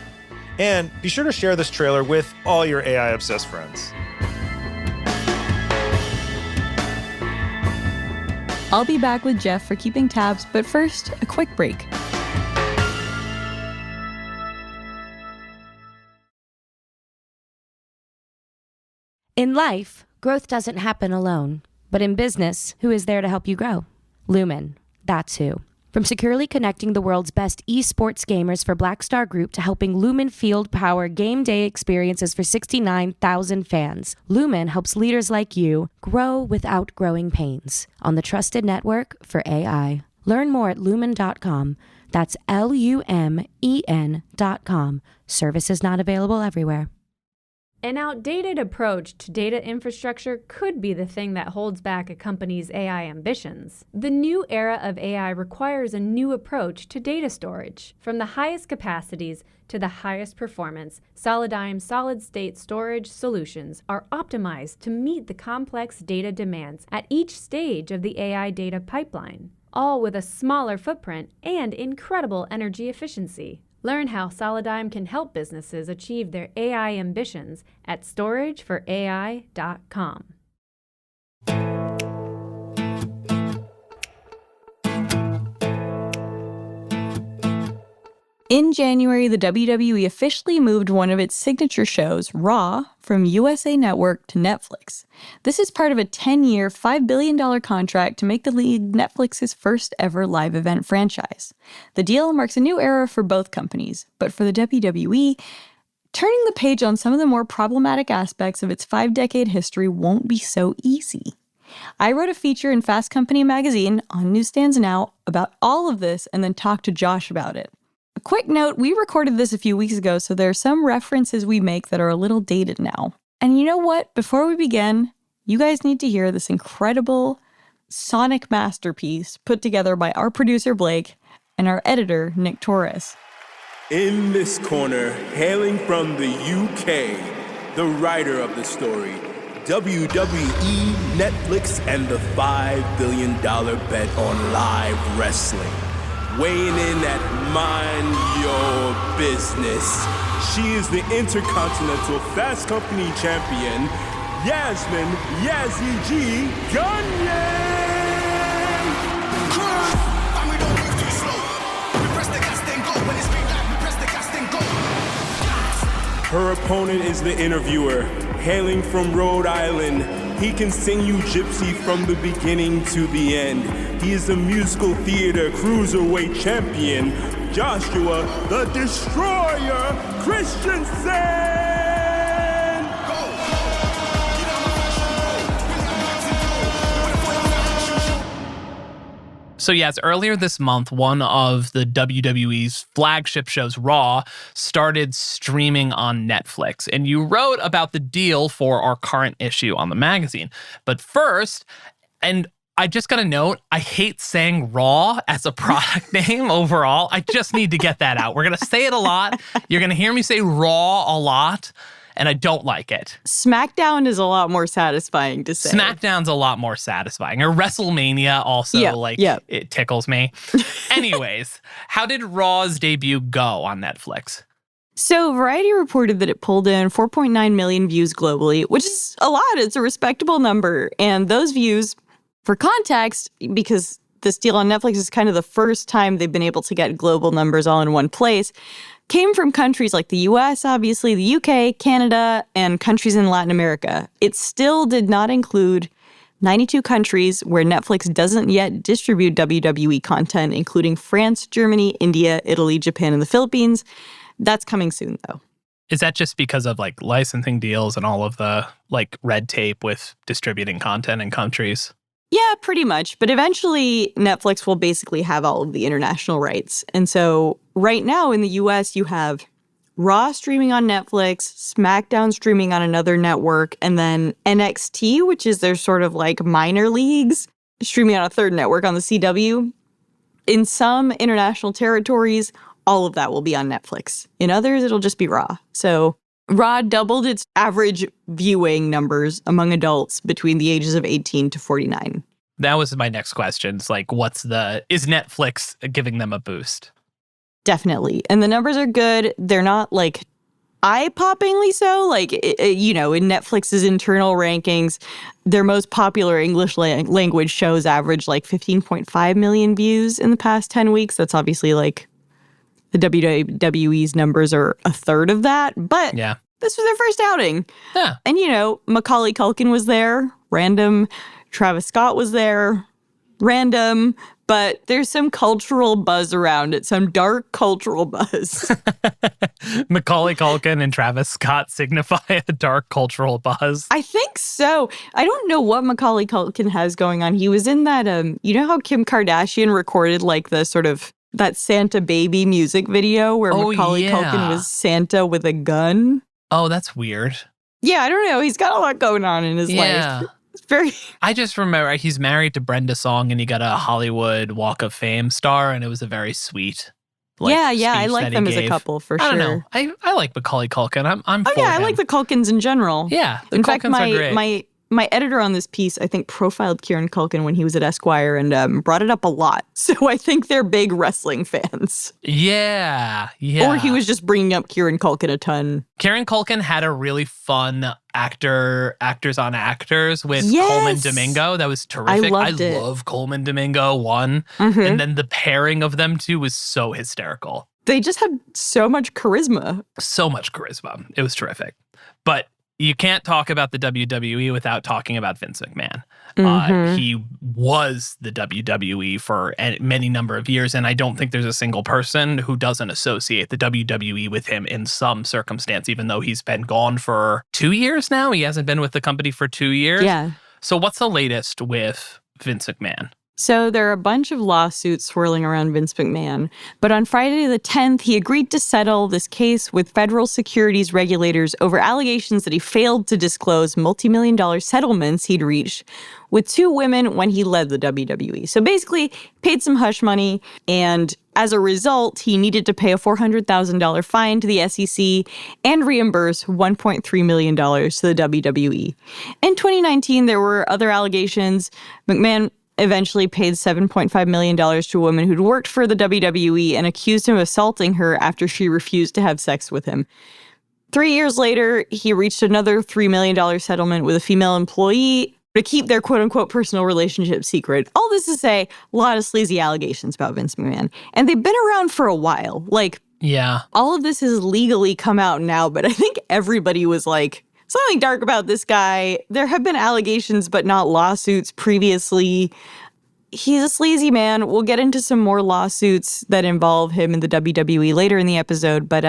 And be sure to share this trailer with all your AI-obsessed friends. I'll be back with Jeff for keeping tabs, but first, a quick break. In life, growth doesn't happen alone. But in business, who is there to help you grow? Lumen. That's who. From securely connecting the world's best esports gamers for Blackstar Group to helping Lumen Field power game day experiences for 69,000 fans, Lumen helps leaders like you grow without growing pains on the trusted network for AI. Learn more at lumen.com. That's LUMEN.com. Services not available everywhere. An outdated approach to data infrastructure could be the thing that holds back a company's AI ambitions. The new era of AI requires a new approach to data storage. From the highest capacities to the highest performance, Solidigm solid-state storage solutions are optimized to meet the complex data demands at each stage of the AI data pipeline, all with a smaller footprint and incredible energy efficiency. Learn how Solidigm can help businesses achieve their AI ambitions at storageforai.com. In January, the WWE officially moved one of its signature shows, Raw, from USA Network to Netflix. This is part of a 10-year, $5 billion contract to make the league Netflix's first ever live event franchise. The deal marks a new era for both companies, but for the WWE, turning the page on some of the more problematic aspects of its 5-decade history won't be so easy. I wrote a feature in Fast Company magazine on newsstands now about all of this and then talked to Josh about it. A quick note, we recorded this a few weeks ago, so there are some references we make that are a little dated now. And you know what? Before we begin, you guys need to hear this incredible sonic masterpiece put together by our producer Blake and our editor Nick Torres. In this corner, hailing from the UK, the writer of the story, WWE, Netflix, and the $5 billion bet on live wrestling. Weighing in at Mind Your Business, she is the Intercontinental Fast Company champion, Yasmin Yazzie G. Gagne! opponent is the interviewer. Hailing from Rhode Island, he can sing you Gypsy from the beginning to the end. He is the musical theater cruiserweight champion, Joshua the Destroyer Christensen! So yes, earlier this month, one of the WWE's flagship shows, Raw, started streaming on Netflix. And you wrote about the deal for our current issue on the magazine. But first, and I just got to note, I hate saying Raw as a product name overall. I just need to get that out. We're going to say it a lot. You're going to hear me say Raw a lot. And I don't like it. SmackDown is a lot more satisfying to say. SmackDown's a lot more satisfying. Or WrestleMania also, it tickles me. Anyways, how did Raw's debut go on Netflix? So Variety reported that it pulled in 4.9 million views globally, which is a lot. It's a respectable number. And those views, for context, because this deal on Netflix is kind of the first time they've been able to get global numbers all in one place, came from countries like the US, obviously, the UK, Canada, and countries in Latin America. It still did not include 92 countries where Netflix doesn't yet distribute WWE content, including France, Germany, India, Italy, Japan, and the Philippines. That's coming soon, though. Is that just because of licensing deals and all of the red tape with distributing content in countries? Yeah, pretty much. But eventually, Netflix will basically have all of the international rights. And so right now in the US, you have Raw streaming on Netflix, SmackDown streaming on another network, and then NXT, which is their sort of minor leagues, streaming on a third network on the CW. In some international territories, all of that will be on Netflix. In others, it'll just be Raw. So Raw doubled its average viewing numbers among adults between the ages of 18 to 49. That was my next question. It's is Netflix giving them a boost? Definitely. And the numbers are good. They're not eye-poppingly so. In Netflix's internal rankings, their most popular English language shows average 15.5 million views in the past 10 weeks. That's obviously the WWE's numbers are a third of that, but yeah, this was their first outing. Yeah. And, Macaulay Culkin was there, random. Travis Scott was there, random. But there's some cultural buzz around it, some dark cultural buzz. Macaulay Culkin and Travis Scott signify a dark cultural buzz. I think so. I don't know what Macaulay Culkin has going on. He was in that, you know how Kim Kardashian recorded the sort of that Santa Baby music video where Macaulay Culkin was Santa with a gun? Oh, that's weird. Yeah, I don't know. He's got a lot going on in his life. It's very... I just remember he's married to Brenda Song and he got a Hollywood Walk of Fame star and it was a very sweet I like them as a couple for sure. I don't know. I like Macaulay Culkin. I'm for him. I like the Culkins in general. Yeah, the in Culkins fact, are great. My editor on this piece, I think, profiled Kieran Culkin when he was at Esquire and brought it up a lot. So I think they're big wrestling fans. Yeah. Or he was just bringing up Kieran Culkin a ton. Kieran Culkin had a really fun actors on actors with Coleman Domingo. That was terrific. I love Coleman Domingo 1. Mm-hmm. And then the pairing of them two was so hysterical. They just had so much charisma. So much charisma. It was terrific. But you can't talk about the WWE without talking about Vince McMahon. Mm-hmm. He was the WWE for many number of years, and I don't think there's a single person who doesn't associate the WWE with him in some circumstance, even though he's been gone for 2 years now. He hasn't been with the company for 2 years. Yeah. So what's the latest with Vince McMahon? So there are a bunch of lawsuits swirling around Vince McMahon, but on Friday the 10th, he agreed to settle this case with federal securities regulators over allegations that he failed to disclose multi-million-dollar settlements he'd reached with two women when he led the WWE. So basically, paid some hush money, and as a result, he needed to pay a $400,000 fine to the SEC and reimburse $1.3 million to the WWE. In 2019, there were other allegations. McMahon eventually paid $7.5 million to a woman who'd worked for the WWE and accused him of assaulting her after she refused to have sex with him. 3 years later, he reached another $3 million settlement with a female employee to keep their quote-unquote personal relationship secret. All this to say, a lot of sleazy allegations about Vince McMahon. And they've been around for a while. Yeah. All of this has legally come out now, but I think everybody was like, something dark about this guy. There have been allegations, but not lawsuits previously. He's a sleazy man. We'll get into some more lawsuits that involve him in the WWE later in the episode, but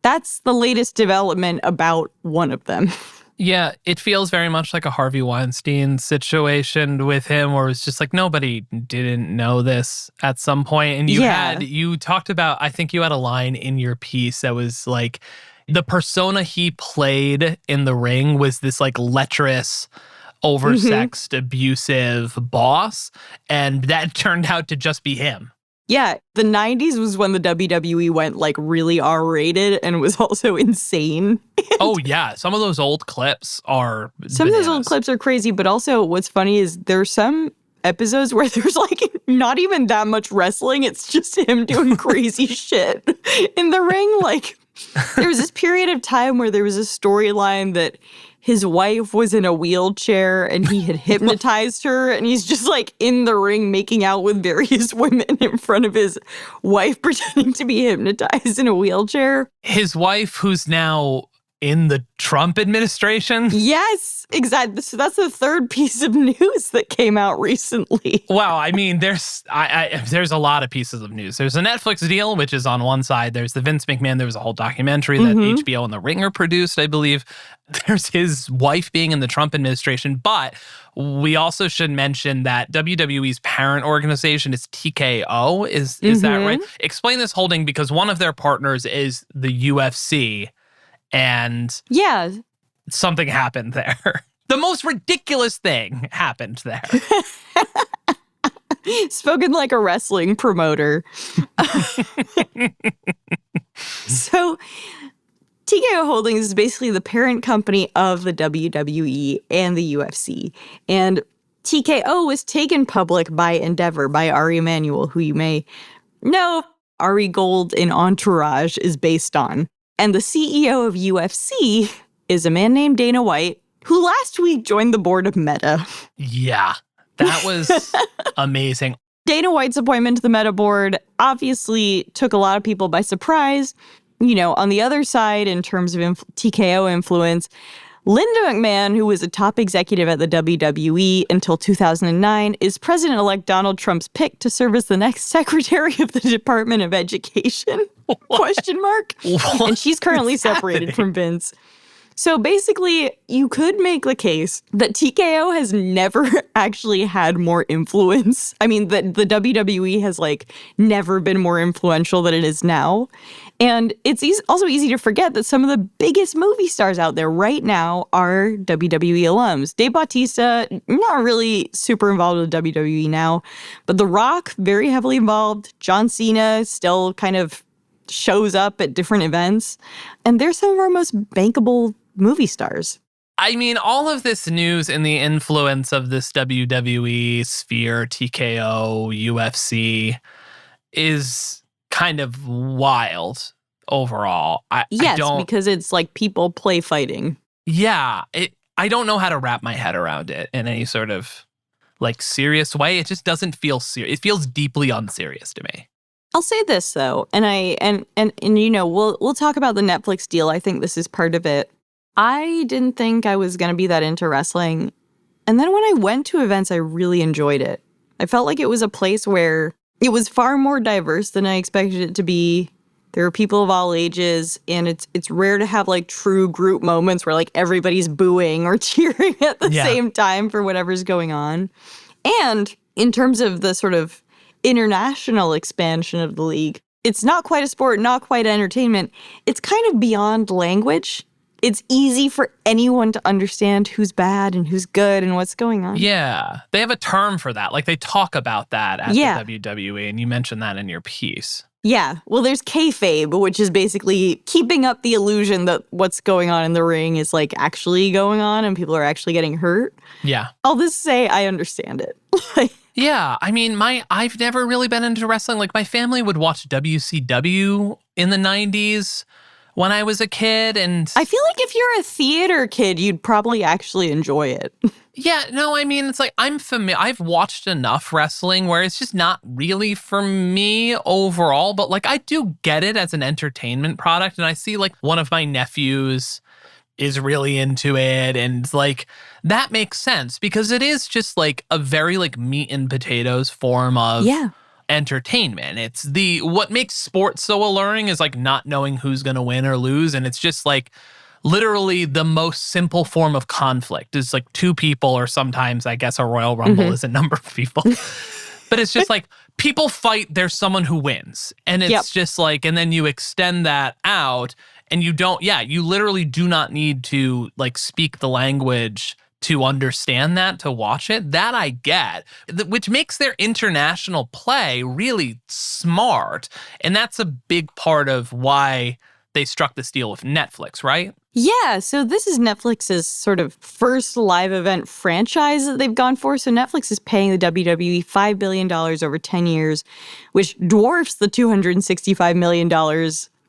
that's the latest development about one of them. Yeah, it feels very much like a Harvey Weinstein situation with him, where it's just like nobody didn't know this at some point. And you talked about, I think you had a line in your piece that was like, the persona he played in the ring was this like lecherous, oversexed, abusive boss. And that turned out to just be him. Yeah, the 90s was when the WWE went like really R-rated and was also insane. Oh, yeah. Some of those old clips are Some of those old clips are crazy, but also what's funny is there's some episodes where there's like not even that much wrestling. It's just him doing crazy shit in the ring. Like there was this period of time where there was a storyline that his wife was in a wheelchair and he had hypnotized her, and he's just like in the ring making out with various women in front of his wife pretending to be hypnotized in a wheelchair. His wife, who's now in the Trump administration? Yes, exactly. So that's the third piece of news that came out recently. Well, I mean, there's a lot of pieces of news. There's a Netflix deal, which is on one side. There's the Vince McMahon. There was a whole documentary that HBO and The Ringer produced, I believe. There's his wife being in the Trump administration. But we also should mention that WWE's parent organization is TKO. Is that right? Explain this holding, because one of their partners is the UFC. And yeah, something happened there. The most ridiculous thing happened there. Spoken like a wrestling promoter. So TKO Holdings is basically the parent company of the WWE and the UFC. And TKO was taken public by Endeavor, by Ari Emanuel, who you may know Ari Gold in Entourage is based on. And the CEO of UFC is a man named Dana White, who last week joined the board of Meta. Yeah, that was amazing. Dana White's appointment to the Meta board obviously took a lot of people by surprise. You know, on the other side, in terms of TKO influence, Linda McMahon, who was a top executive at the WWE until 2009, is President-elect Donald Trump's pick to serve as the next Secretary of the Department of Education? Question mark? And she's currently separated from Vince. So basically, you could make the case that TKO has never actually had more influence. I mean, the WWE has like never been more influential than it is now. And it's also easy to forget that some of the biggest movie stars out there right now are WWE alums. Dave Bautista, not really super involved with WWE now, but The Rock, very heavily involved. John Cena still kind of shows up at different events. And they're some of our most bankable movie stars. I mean, all of this news and the influence of this WWE sphere, TKO, UFC, is kind of wild overall. Yes, because it's like people play fighting. Yeah, I don't know how to wrap my head around it in any sort of like serious way. It just doesn't feel serious. It feels deeply unserious to me. I'll say this though, and you know, we'll talk about the Netflix deal. I think this is part of it. I didn't think I was going to be that into wrestling. And then when I went to events, I really enjoyed it. I felt like it was a place where it was far more diverse than I expected it to be. There were people of all ages, and it's rare to have like true group moments where like everybody's booing or cheering at the same time for whatever's going on. And in terms of the sort of international expansion of the league, it's not quite a sport, not quite entertainment. It's kind of beyond language. It's easy for anyone to understand who's bad and who's good and what's going on. Yeah. They have a term for that. Like they talk about that at the WWE, and you mentioned that in your piece. Yeah. Well, there's kayfabe, which is basically keeping up the illusion that what's going on in the ring is like actually going on and people are actually getting hurt. Yeah. I'll just say I understand it. Yeah. I mean, I've never really been into wrestling. Like my family would watch WCW in the 90s. when I was a kid. And I feel like if you're a theater kid, you'd probably actually enjoy it. yeah, no, I mean, it's like I'm familiar. I've watched enough wrestling where it's just not really for me overall, but like I do get it as an entertainment product. And I see like one of my nephews is really into it, and like that makes sense because it is just like a very like meat and potatoes form of entertainment. It's what makes sports so alluring is like not knowing who's going to win or lose, and it's just like literally the most simple form of conflict is like two people, or sometimes I guess a Royal Rumble is a number of people. But it's just like people fight, there's someone who wins. And it's just like, and then you extend that out and you literally do not need to like speak the language to understand that, to watch it. That I get, which makes their international play really smart. And that's a big part of why they struck this deal with Netflix, right? Yeah, so this is Netflix's sort of first live event franchise that they've gone for. So Netflix is paying the WWE $5 billion over 10 years, which dwarfs the $265 million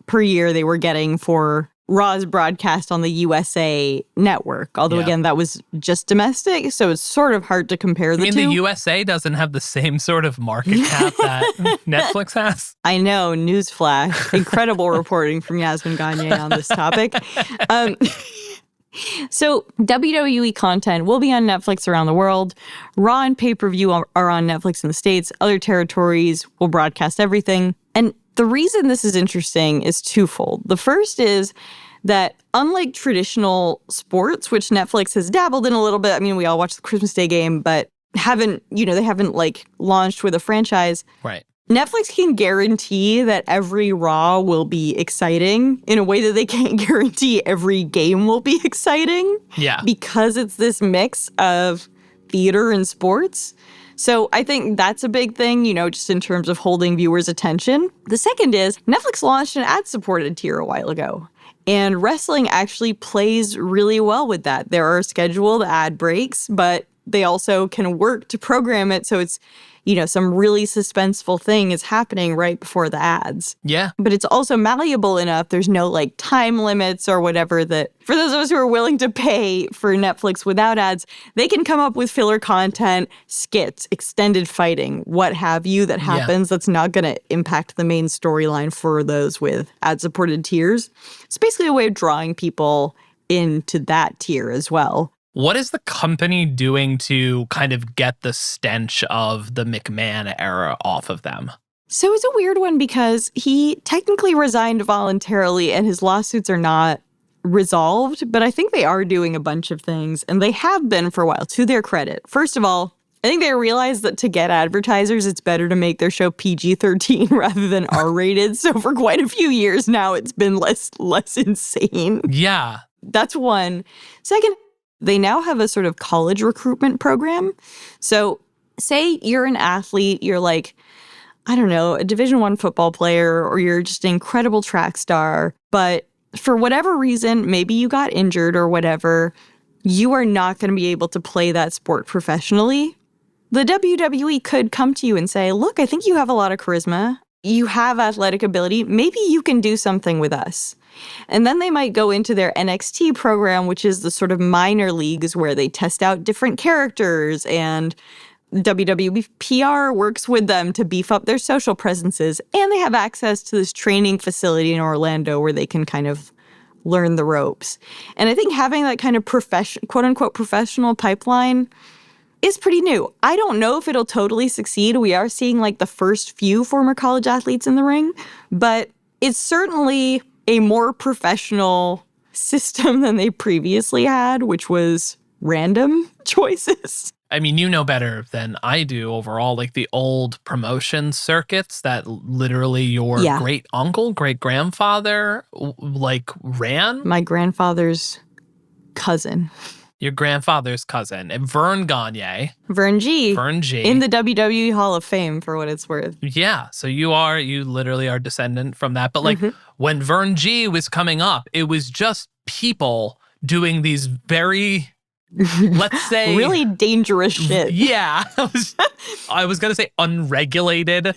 per year they were getting for Raw's broadcast on the USA network. Although, again, that was just domestic, so it's sort of hard to compare the two. The USA doesn't have the same sort of market cap that Netflix has. I know, newsflash. Incredible reporting from Yasmin Gagne on this topic. So WWE content will be on Netflix around the world. Raw and pay-per-view are on Netflix in the States. Other territories will broadcast everything. And the reason this is interesting is twofold. The first is that unlike traditional sports, which Netflix has dabbled in a little bit, I mean, we all watch the Christmas Day game, but they haven't like launched with a franchise. Right. Netflix can guarantee that every Raw will be exciting in a way that they can't guarantee every game will be exciting. Yeah. Because it's this mix of theater and sports. So I think that's a big thing, just in terms of holding viewers' attention. The second is Netflix launched an ad-supported tier a while ago. And wrestling actually plays really well with that. There are scheduled ad breaks, but they also can work to program it so it's, some really suspenseful thing is happening right before the ads. Yeah. But it's also malleable enough. There's no like time limits or whatever that for those of us who are willing to pay for Netflix without ads, they can come up with filler content, skits, extended fighting, what have you that happens that's not going to impact the main storyline for those with ad-supported tiers. It's basically a way of drawing people into that tier as well. What is the company doing to kind of get the stench of the McMahon era off of them? So it's a weird one because he technically resigned voluntarily and his lawsuits are not resolved, but I think they are doing a bunch of things, and they have been for a while, to their credit. First of all, I think they realized that to get advertisers, it's better to make their show PG-13 rather than R-rated. So for quite a few years now, it's been less insane. Yeah. That's one. Second, they now have a sort of college recruitment program. So say you're an athlete, you're like, I don't know, a Division I football player, or you're just an incredible track star, but for whatever reason, maybe you got injured or whatever, you are not going to be able to play that sport professionally. The WWE could come to you and say, look, I think you have a lot of charisma. You have athletic ability. Maybe you can do something with us. And then they might go into their NXT program, which is the sort of minor leagues where they test out different characters, and WWE PR works with them to beef up their social presences. And they have access to this training facility in Orlando where they can kind of learn the ropes. And I think having that kind of quote unquote professional pipeline is pretty new. I don't know if it'll totally succeed. We are seeing like the first few former college athletes in the ring, but it's certainly a more professional system than they previously had, which was random choices. I mean, you know better than I do overall, like the old promotion circuits that literally your great uncle, great grandfather, like ran. My grandfather's cousin. Your grandfather's cousin, and Vern Gagne. Vern G. In the WWE Hall of Fame, for what it's worth. Yeah, so you literally are descendant from that. But like when Vern G was coming up, it was just people doing these very let's say really dangerous shit. Yeah. I was going to say unregulated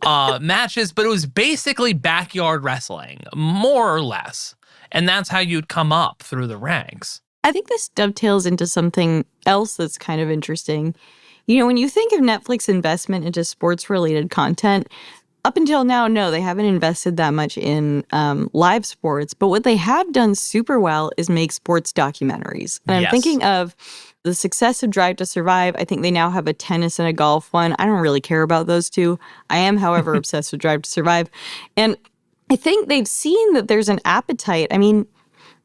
matches, but it was basically backyard wrestling, more or less. And that's how you'd come up through the ranks. I think this dovetails into something else that's kind of interesting. You know, when you think of Netflix investment into sports-related content, up until now, no, they haven't invested that much in live sports. But what they have done super well is make sports documentaries. And I'm thinking of the success of Drive to Survive. I think they now have a tennis and a golf one. I don't really care about those two. I am, however, obsessed with Drive to Survive. And I think they've seen that there's an appetite. I mean,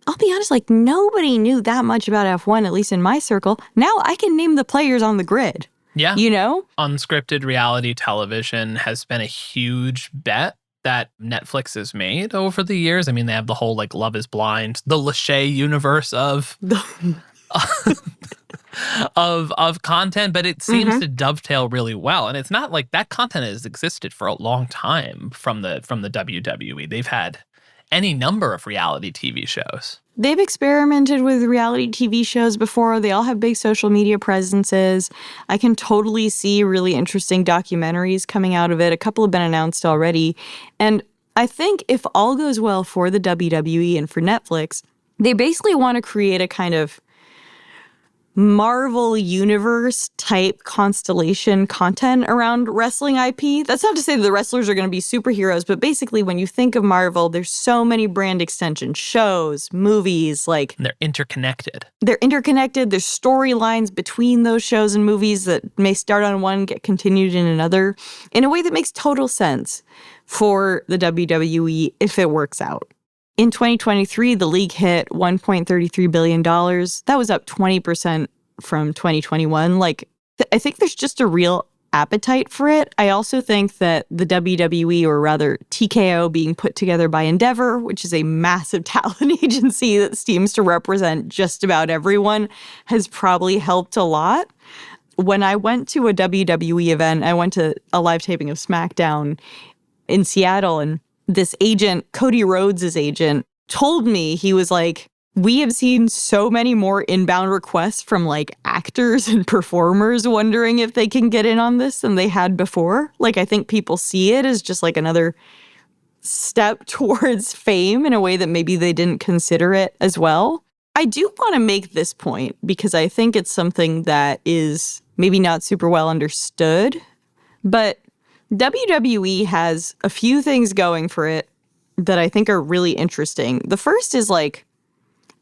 I'll be honest, like, nobody knew that much about F1, at least in my circle. Now I can name the players on the grid. Yeah. You know? Unscripted reality television has been a huge bet that Netflix has made over the years. I mean, they have the whole, like, Love is Blind, the Lachey universe of of content, but it seems to dovetail really well. And it's not like that content has existed for a long time from the WWE. They've had any number of reality TV shows. They've experimented with reality TV shows before. They all have big social media presences. I can totally see really interesting documentaries coming out of it. A couple have been announced already. And I think if all goes well for the WWE and for Netflix, they basically want to create a kind of Marvel Universe type constellation content around wrestling IP. That's not to say that the wrestlers are going to be superheroes, but basically when you think of Marvel, there's so many brand extensions, shows, movies, like... They're interconnected. There's storylines between those shows and movies that may start on one, get continued in another, in a way that makes total sense for the WWE if it works out. In 2023, the league hit $1.33 billion. That was up 20% from 2021. Like, I think there's just a real appetite for it. I also think that the WWE, or rather TKO, being put together by Endeavor, which is a massive talent agency that seems to represent just about everyone, has probably helped a lot. When I went to a WWE event, I went to a live taping of SmackDown in Seattle, and this agent, Cody Rhodes' agent, told me, he was like, we have seen so many more inbound requests from like actors and performers wondering if they can get in on this than they had before. Like, I think people see it as just like another step towards fame in a way that maybe they didn't consider it as well. I do want to make this point because I think it's something that is maybe not super well understood, but WWE has a few things going for it that I think are really interesting. The first is like,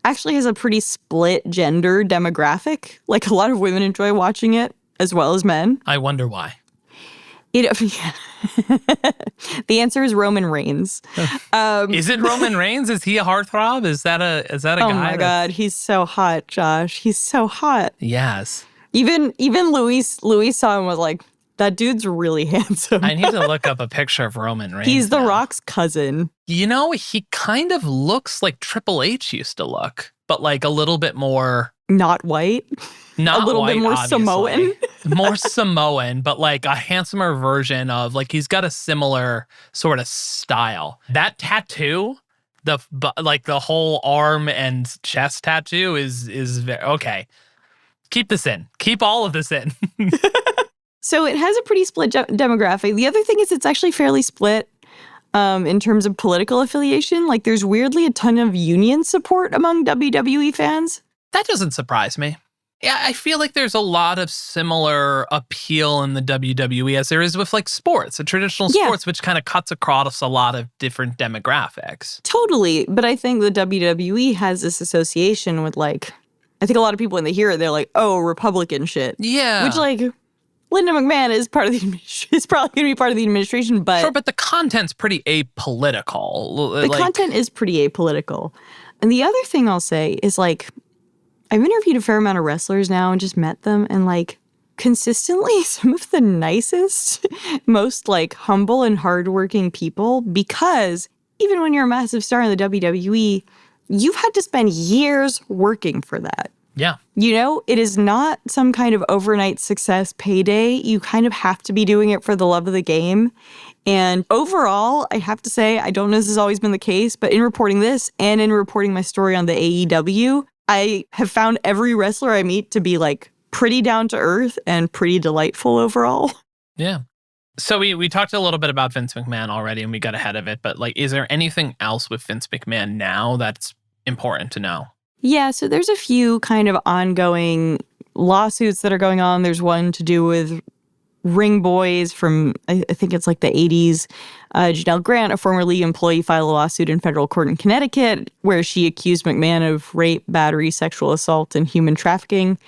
actually has a pretty split gender demographic. Like, a lot of women enjoy watching it as well as men. I wonder why. The answer is Roman Reigns. Is it Roman Reigns? Is he a heartthrob? Is that a guy? Oh my God, he's so hot, Josh. He's so hot. Yes. Even Luis saw him, was like, that dude's really handsome. I need to look up a picture of Roman Reigns. He's The Rock's cousin. You know, he kind of looks like Triple H used to look, but like a little bit more... Not white. Not a little white, bit more obviously. Samoan. More Samoan, but like a handsomer version of, like, he's got a similar sort of style. That tattoo, the whole arm and chest tattoo is very... Okay. Keep this in. Keep all of this in. So it has a pretty split demographic. The other thing is it's actually fairly split in terms of political affiliation. Like, there's weirdly a ton of union support among WWE fans. That doesn't surprise me. Yeah, I feel like there's a lot of similar appeal in the WWE as there is with like sports, the traditional sports, which kind of cuts across a lot of different demographics. Totally. But I think the WWE has this association with, like, I think a lot of people when they hear it, they're like, oh, Republican shit. Yeah. Which, like, Linda McMahon is probably going to be part of the administration, but... Sure, but the content's pretty apolitical. The content is pretty apolitical. And the other thing I'll say is, like, I've interviewed a fair amount of wrestlers now and just met them, and, like, consistently some of the nicest, most, like, humble and hardworking people, because even when you're a massive star in the WWE, you've had to spend years working for that. Yeah. You know, it is not some kind of overnight success payday. You kind of have to be doing it for the love of the game. And overall, I have to say, I don't know if this has always been the case, but in reporting this and in reporting my story on the AEW, I have found every wrestler I meet to be like pretty down to earth and pretty delightful overall. Yeah. So we talked a little bit about Vince McMahon already and we got ahead of it, but like, is there anything else with Vince McMahon now that's important to know? Yeah, so there's a few kind of ongoing lawsuits that are going on. There's one to do with ring boys from, I think it's like the 80s. Janelle Grant, a former league employee, filed a lawsuit in federal court in Connecticut where she accused McMahon of rape, battery, sexual assault, and human trafficking.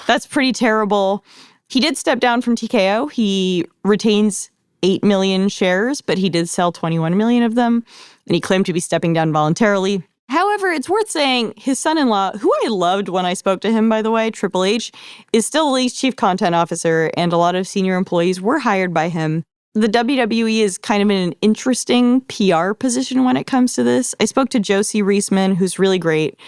That's pretty terrible. He did step down from TKO. He retains 8 million shares, but he did sell 21 million of them, and he claimed to be stepping down voluntarily. However, it's worth saying his son-in-law, who I loved when I spoke to him, by the way, Triple H, is still the league's chief content officer, and a lot of senior employees were hired by him. The WWE is kind of in an interesting PR position when it comes to this. I spoke to Josie Reisman, who's really great.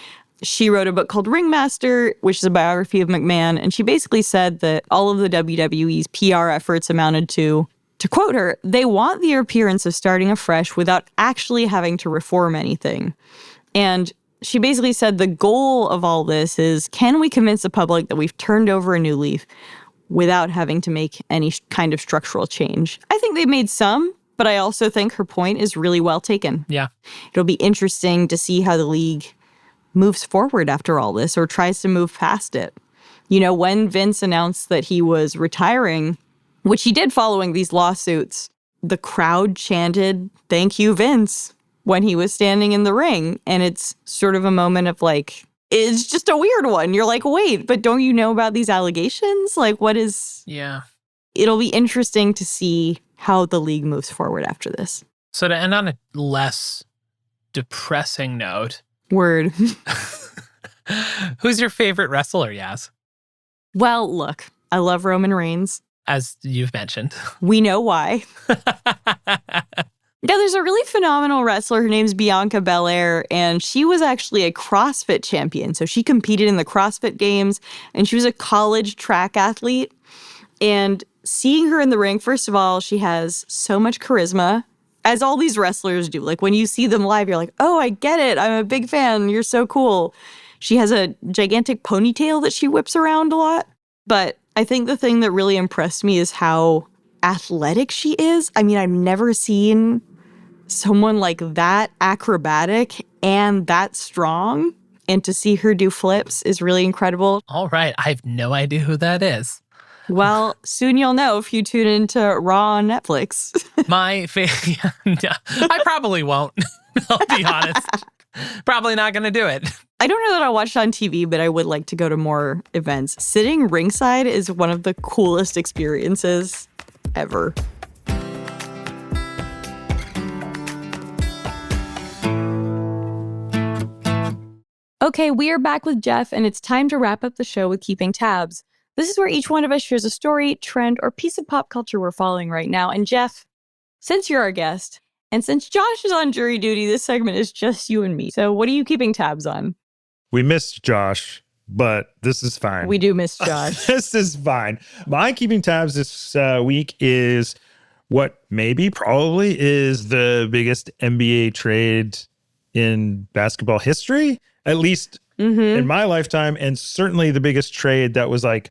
She wrote a book called Ringmaster, which is a biography of McMahon, and she basically said that all of the WWE's PR efforts amounted to quote her, they want the appearance of starting afresh without actually having to reform anything. And she basically said the goal of all this is, can we convince the public that we've turned over a new leaf without having to make any kind of structural change? I think they've made some, but I also think her point is really well taken. Yeah. It'll be interesting to see how the league moves forward after all this or tries to move past it. You know, when Vince announced that he was retiring, which he did following these lawsuits, the crowd chanted, "Thank you, Vince," when he was standing in the ring. And it's sort of a moment of like, it's just a weird one. You're like, wait, but don't you know about these allegations? Like, what is... Yeah. It'll be interesting to see how the league moves forward after this. So to end on a less depressing note. Word. Who's your favorite wrestler, Yaz? Well, look, I love Roman Reigns. As you've mentioned. We know why. Now, there's a really phenomenal wrestler. Her name's Bianca Belair, and she was actually a CrossFit champion. So she competed in the CrossFit Games, and she was a college track athlete. And seeing her in the ring, first of all, she has so much charisma, as all these wrestlers do. Like, when you see them live, you're like, oh, I get it. I'm a big fan. You're so cool. She has a gigantic ponytail that she whips around a lot. But I think the thing that really impressed me is how athletic she is. I mean, I've never seen someone like that acrobatic and that strong. And to see her do flips is really incredible. All right. I have no idea who that is. Well, soon you'll know if you tune into Raw on Netflix. My favorite... I probably won't. I'll be honest. Probably not going to do it. I don't know that I'll watch it on TV, but I would like to go to more events. Sitting ringside is one of the coolest experiences ever. Okay, we are back with Jeff, and it's time to wrap up the show with Keeping Tabs. This is where each one of us shares a story, trend, or piece of pop culture we're following right now. And Jeff, since you're our guest, and since Josh is on jury duty, this segment is just you and me. So what are you keeping tabs on? We missed Josh, but this is fine. We do miss Josh. This is fine. My keeping tabs this week is what probably is the biggest NBA trade in basketball history, at least in my lifetime, and certainly the biggest trade that was like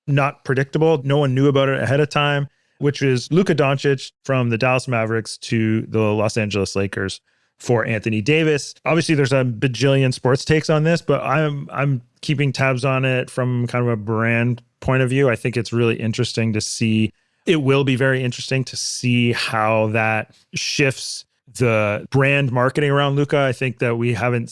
not predictable. No one knew about it ahead of time, which is Luka Doncic from the Dallas Mavericks to the Los Angeles Lakers for Anthony Davis. Obviously, there's a bajillion sports takes on this, but I'm keeping tabs on it from kind of a brand point of view. I think it's really interesting to see. It will be very interesting to see how that shifts the brand marketing around Luka. I think that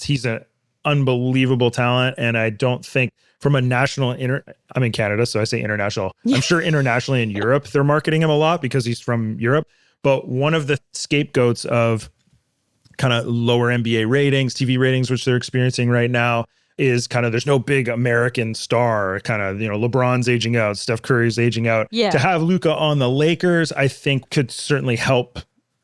he's an unbelievable talent, and I don't think from a national, I'm in Canada, so I say international. I'm sure internationally in Europe, they're marketing him a lot because he's from Europe. But one of the scapegoats of kind of lower NBA ratings, TV ratings, which they're experiencing right now, is kind of there's no big American star. Kind of, LeBron's aging out, Steph Curry's aging out. Yeah. To have Luka on the Lakers, I think could certainly help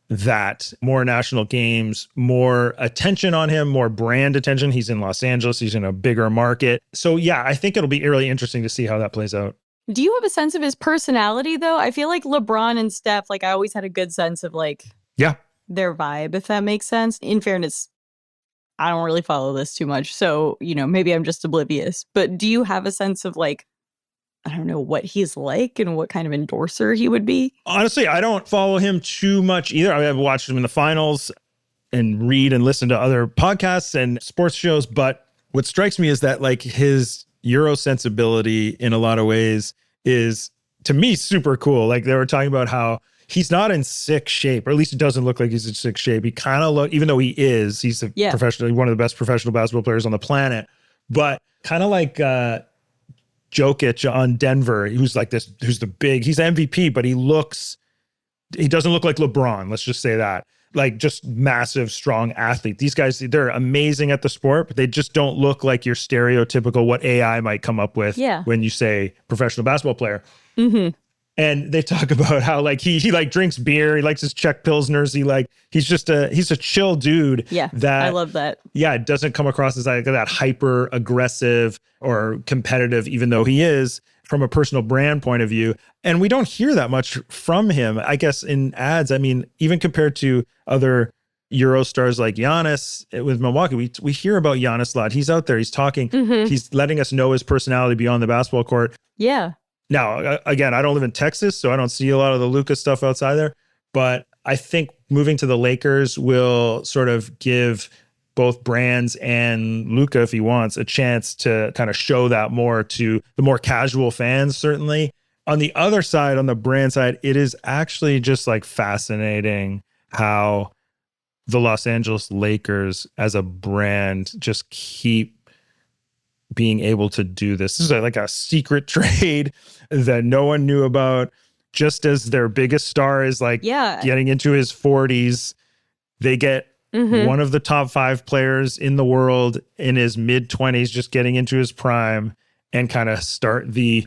that. More national games, more attention on him, more brand attention. He's in Los Angeles. He's in a bigger market. So yeah, I think it'll be really interesting to see how that plays out. Do you have a sense of his personality, though? I feel like LeBron and Steph, I always had a good sense of their vibe, if that makes sense. In fairness, I don't really follow this too much. So, maybe I'm just oblivious. But do you have a sense of I don't know, what he's like and what kind of endorser he would be? Honestly, I don't follow him too much either. I mean, I've watched him in the finals and read and listen to other podcasts and sports shows. But what strikes me is that his Euro sensibility in a lot of ways is, to me, super cool. They were talking about how he's not in sick shape, or at least it doesn't look like he's in sick shape. He kind of even though he's a professional, one of the best professional basketball players on the planet, but kind of like Jokic on Denver, who's he's MVP, but he doesn't look like LeBron. Let's just say that. Just massive, strong athlete. These guys, they're amazing at the sport, but they just don't look like your stereotypical what AI might come up with when you say professional basketball player. Mm-hmm. And they talk about how he drinks beer. He likes his Czech Pilsners. He's a chill dude. Yeah, that I love that. Yeah, it doesn't come across as that hyper aggressive or competitive, even though he is from a personal brand point of view. And we don't hear that much from him, I guess, in ads. I mean, even compared to other Euro stars like Giannis with Milwaukee, we hear about Giannis a lot. He's out there. He's talking. Mm-hmm. He's letting us know his personality beyond the basketball court. Yeah. Now, again, I don't live in Texas, so I don't see a lot of the Luka stuff outside there. But I think moving to the Lakers will sort of give both Brands and Luka, if he wants, a chance to kind of show that more to the more casual fans, certainly. On the other side, on the brand side, it is actually just fascinating how the Los Angeles Lakers as a brand just keep being able to do this. This is a secret trade that no one knew about. Just as their biggest star is getting into his 40s, they get one of the top 5 players in the world in his mid-20s, just getting into his prime, and kind of start the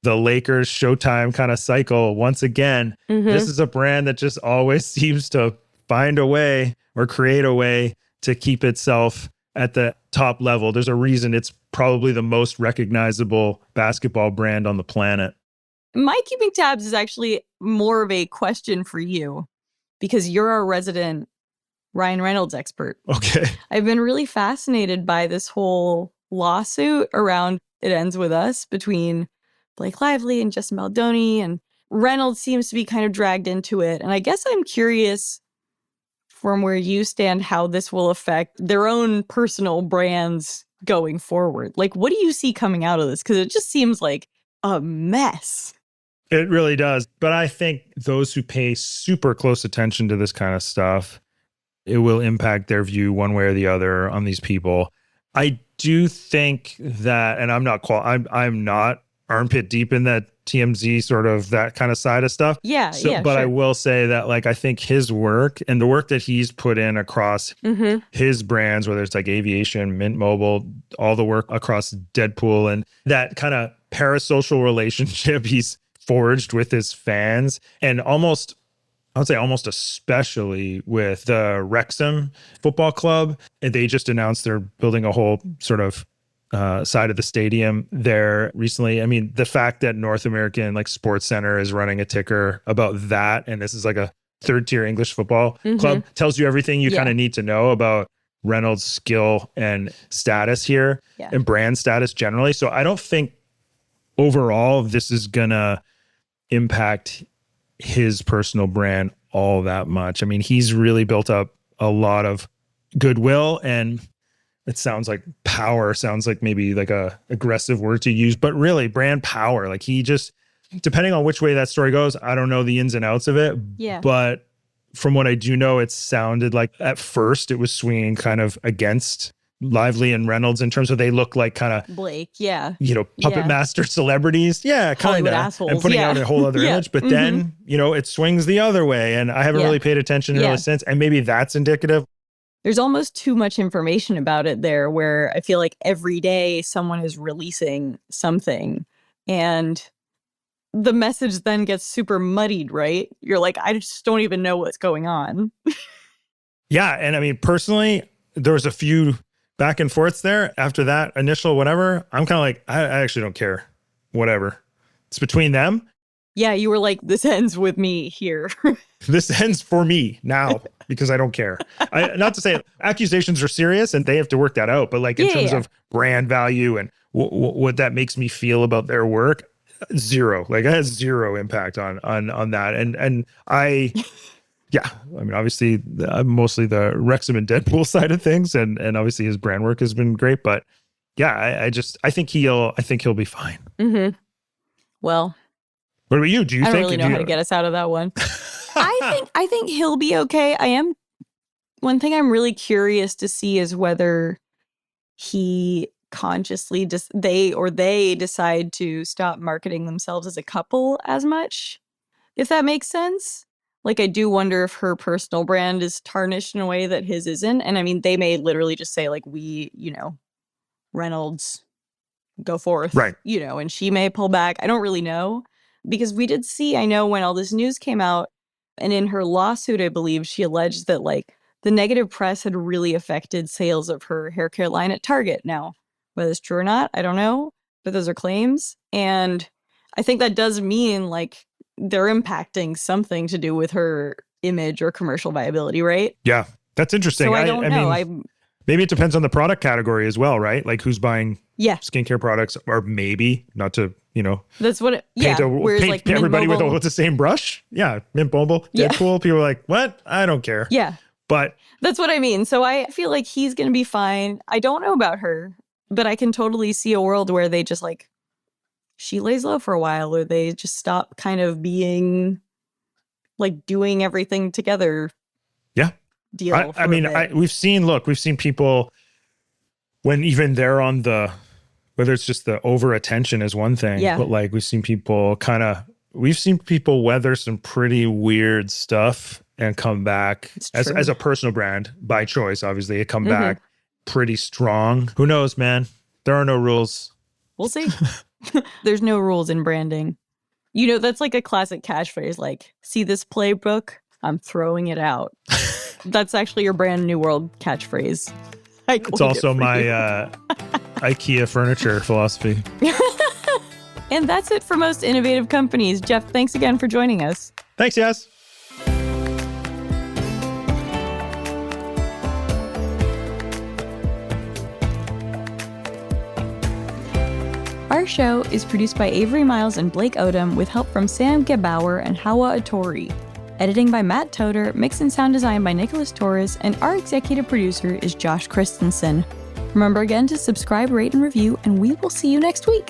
Lakers Showtime kind of cycle once again. This is a brand that just always seems to find a way or create a way to keep itself at the top level. There's a reason it's probably the most recognizable basketball brand on the planet. My keeping tabs is actually more of a question for you, because you're our resident Ryan Reynolds expert. Okay. I've been really fascinated by this whole lawsuit around It Ends With Us between Blake Lively and Justin Baldoni, and Reynolds seems to be kind of dragged into it. And I guess I'm curious, from where you stand, how this will affect their own personal brands going forward. What do you see coming out of this? Because it just seems like a mess. It really does. But I think those who pay super close attention to this kind of stuff, it will impact their view one way or the other on these people. I do think that, and I'm not armpit deep in that TMZ sort of that kind of side of stuff. Yeah, But sure. I will say that I think his work and the work that he's put in across his brands, whether it's aviation, Mint Mobile, all the work across Deadpool, and that kind of parasocial relationship he's forged with his fans, and I would say almost especially with the Wrexham Football Club. And they just announced they're building a whole sort of side of the stadium there recently. I mean, the fact that North American Sports Center is running a ticker about that, and this is a third-tier English football club, tells you everything you kind of need to know about Reynolds' skill and status here, and brand status generally. So I don't think overall this is gonna impact his personal brand all that much. I mean, he's really built up a lot of goodwill, and it sounds like power, sounds like maybe a aggressive word to use, but really brand power. He just, depending on which way that story goes, I don't know the ins and outs of it. Yeah. But from what I do know, it sounded like at first it was swinging kind of against Lively and Reynolds in terms of they look like kind of Blake, yeah. Puppet master celebrities. Yeah, kind of. Assholes, and putting out a whole other image. But then, it swings the other way. And I haven't really paid attention really since. And maybe that's indicative. There's almost too much information about it there, where I feel like every day someone is releasing something and the message then gets super muddied, right? You're like, I just don't even know what's going on. Yeah. And I mean, personally, there was a few back and forths there after that initial whatever. I'm kind of like, I actually don't care. Whatever. It's between them. Yeah, you were like, this ends with me here. This ends for me now because I don't care. Not to say accusations are serious and they have to work that out, but like in terms of brand value and what that makes me feel about their work, zero. Like it has zero impact on that. And I, yeah, I mean, obviously, mostly the Wrexham and Deadpool side of things, and obviously his brand work has been great. But yeah, I think he'll be fine. Mm-hmm. Well. What about you? I don't really know how to get us out of that one. I think he'll be okay. One thing I'm really curious to see is whether he consciously they decide to stop marketing themselves as a couple as much, if that makes sense. Like, I do wonder if her personal brand is tarnished in a way that his isn't. And I mean, they may literally just say like, we, Reynolds, go forth, right? And she may pull back. I don't really know. Because we did see, I know when all this news came out, and in her lawsuit, I believe, she alleged that like the negative press had really affected sales of her hair care line at Target. Now, whether it's true or not, I don't know, but those are claims. And I think that does mean like they're impacting something to do with her image or commercial viability, right? Yeah, that's interesting. So I don't know. Mean, maybe it depends on the product category as well, right? Like who's buying skincare products, or maybe not to, that's what paint everybody with the same brush. Yeah. Mint Mobile, Deadpool. People are like, what? I don't care. Yeah. But that's what I mean. So I feel like he's going to be fine. I don't know about her, but I can totally see a world where they just like, she lays low for a while, or they just stop kind of being like doing everything together. Yeah. Deal. We've seen people when even they're on whether it's just the over attention is one thing, but like we've seen people weather some pretty weird stuff and come back as a personal brand by choice. Obviously, it come back pretty strong. Who knows, man? There are no rules. We'll see. There's no rules in branding. That's like a classic catchphrase. Like, see this playbook? I'm throwing it out. That's actually your brand new world catchphrase. It's also my IKEA furniture philosophy. And that's it for most innovative companies. Jeff, thanks again for joining us. Thanks, Yas. Our show is produced by Avery Miles and Blake Odom with help from Sam Gebauer and Hawa Atori. Editing by Matt Toder, mix and sound design by Nicholas Torres, and our executive producer is Josh Christensen. Remember again to subscribe, rate, and review, and we will see you next week.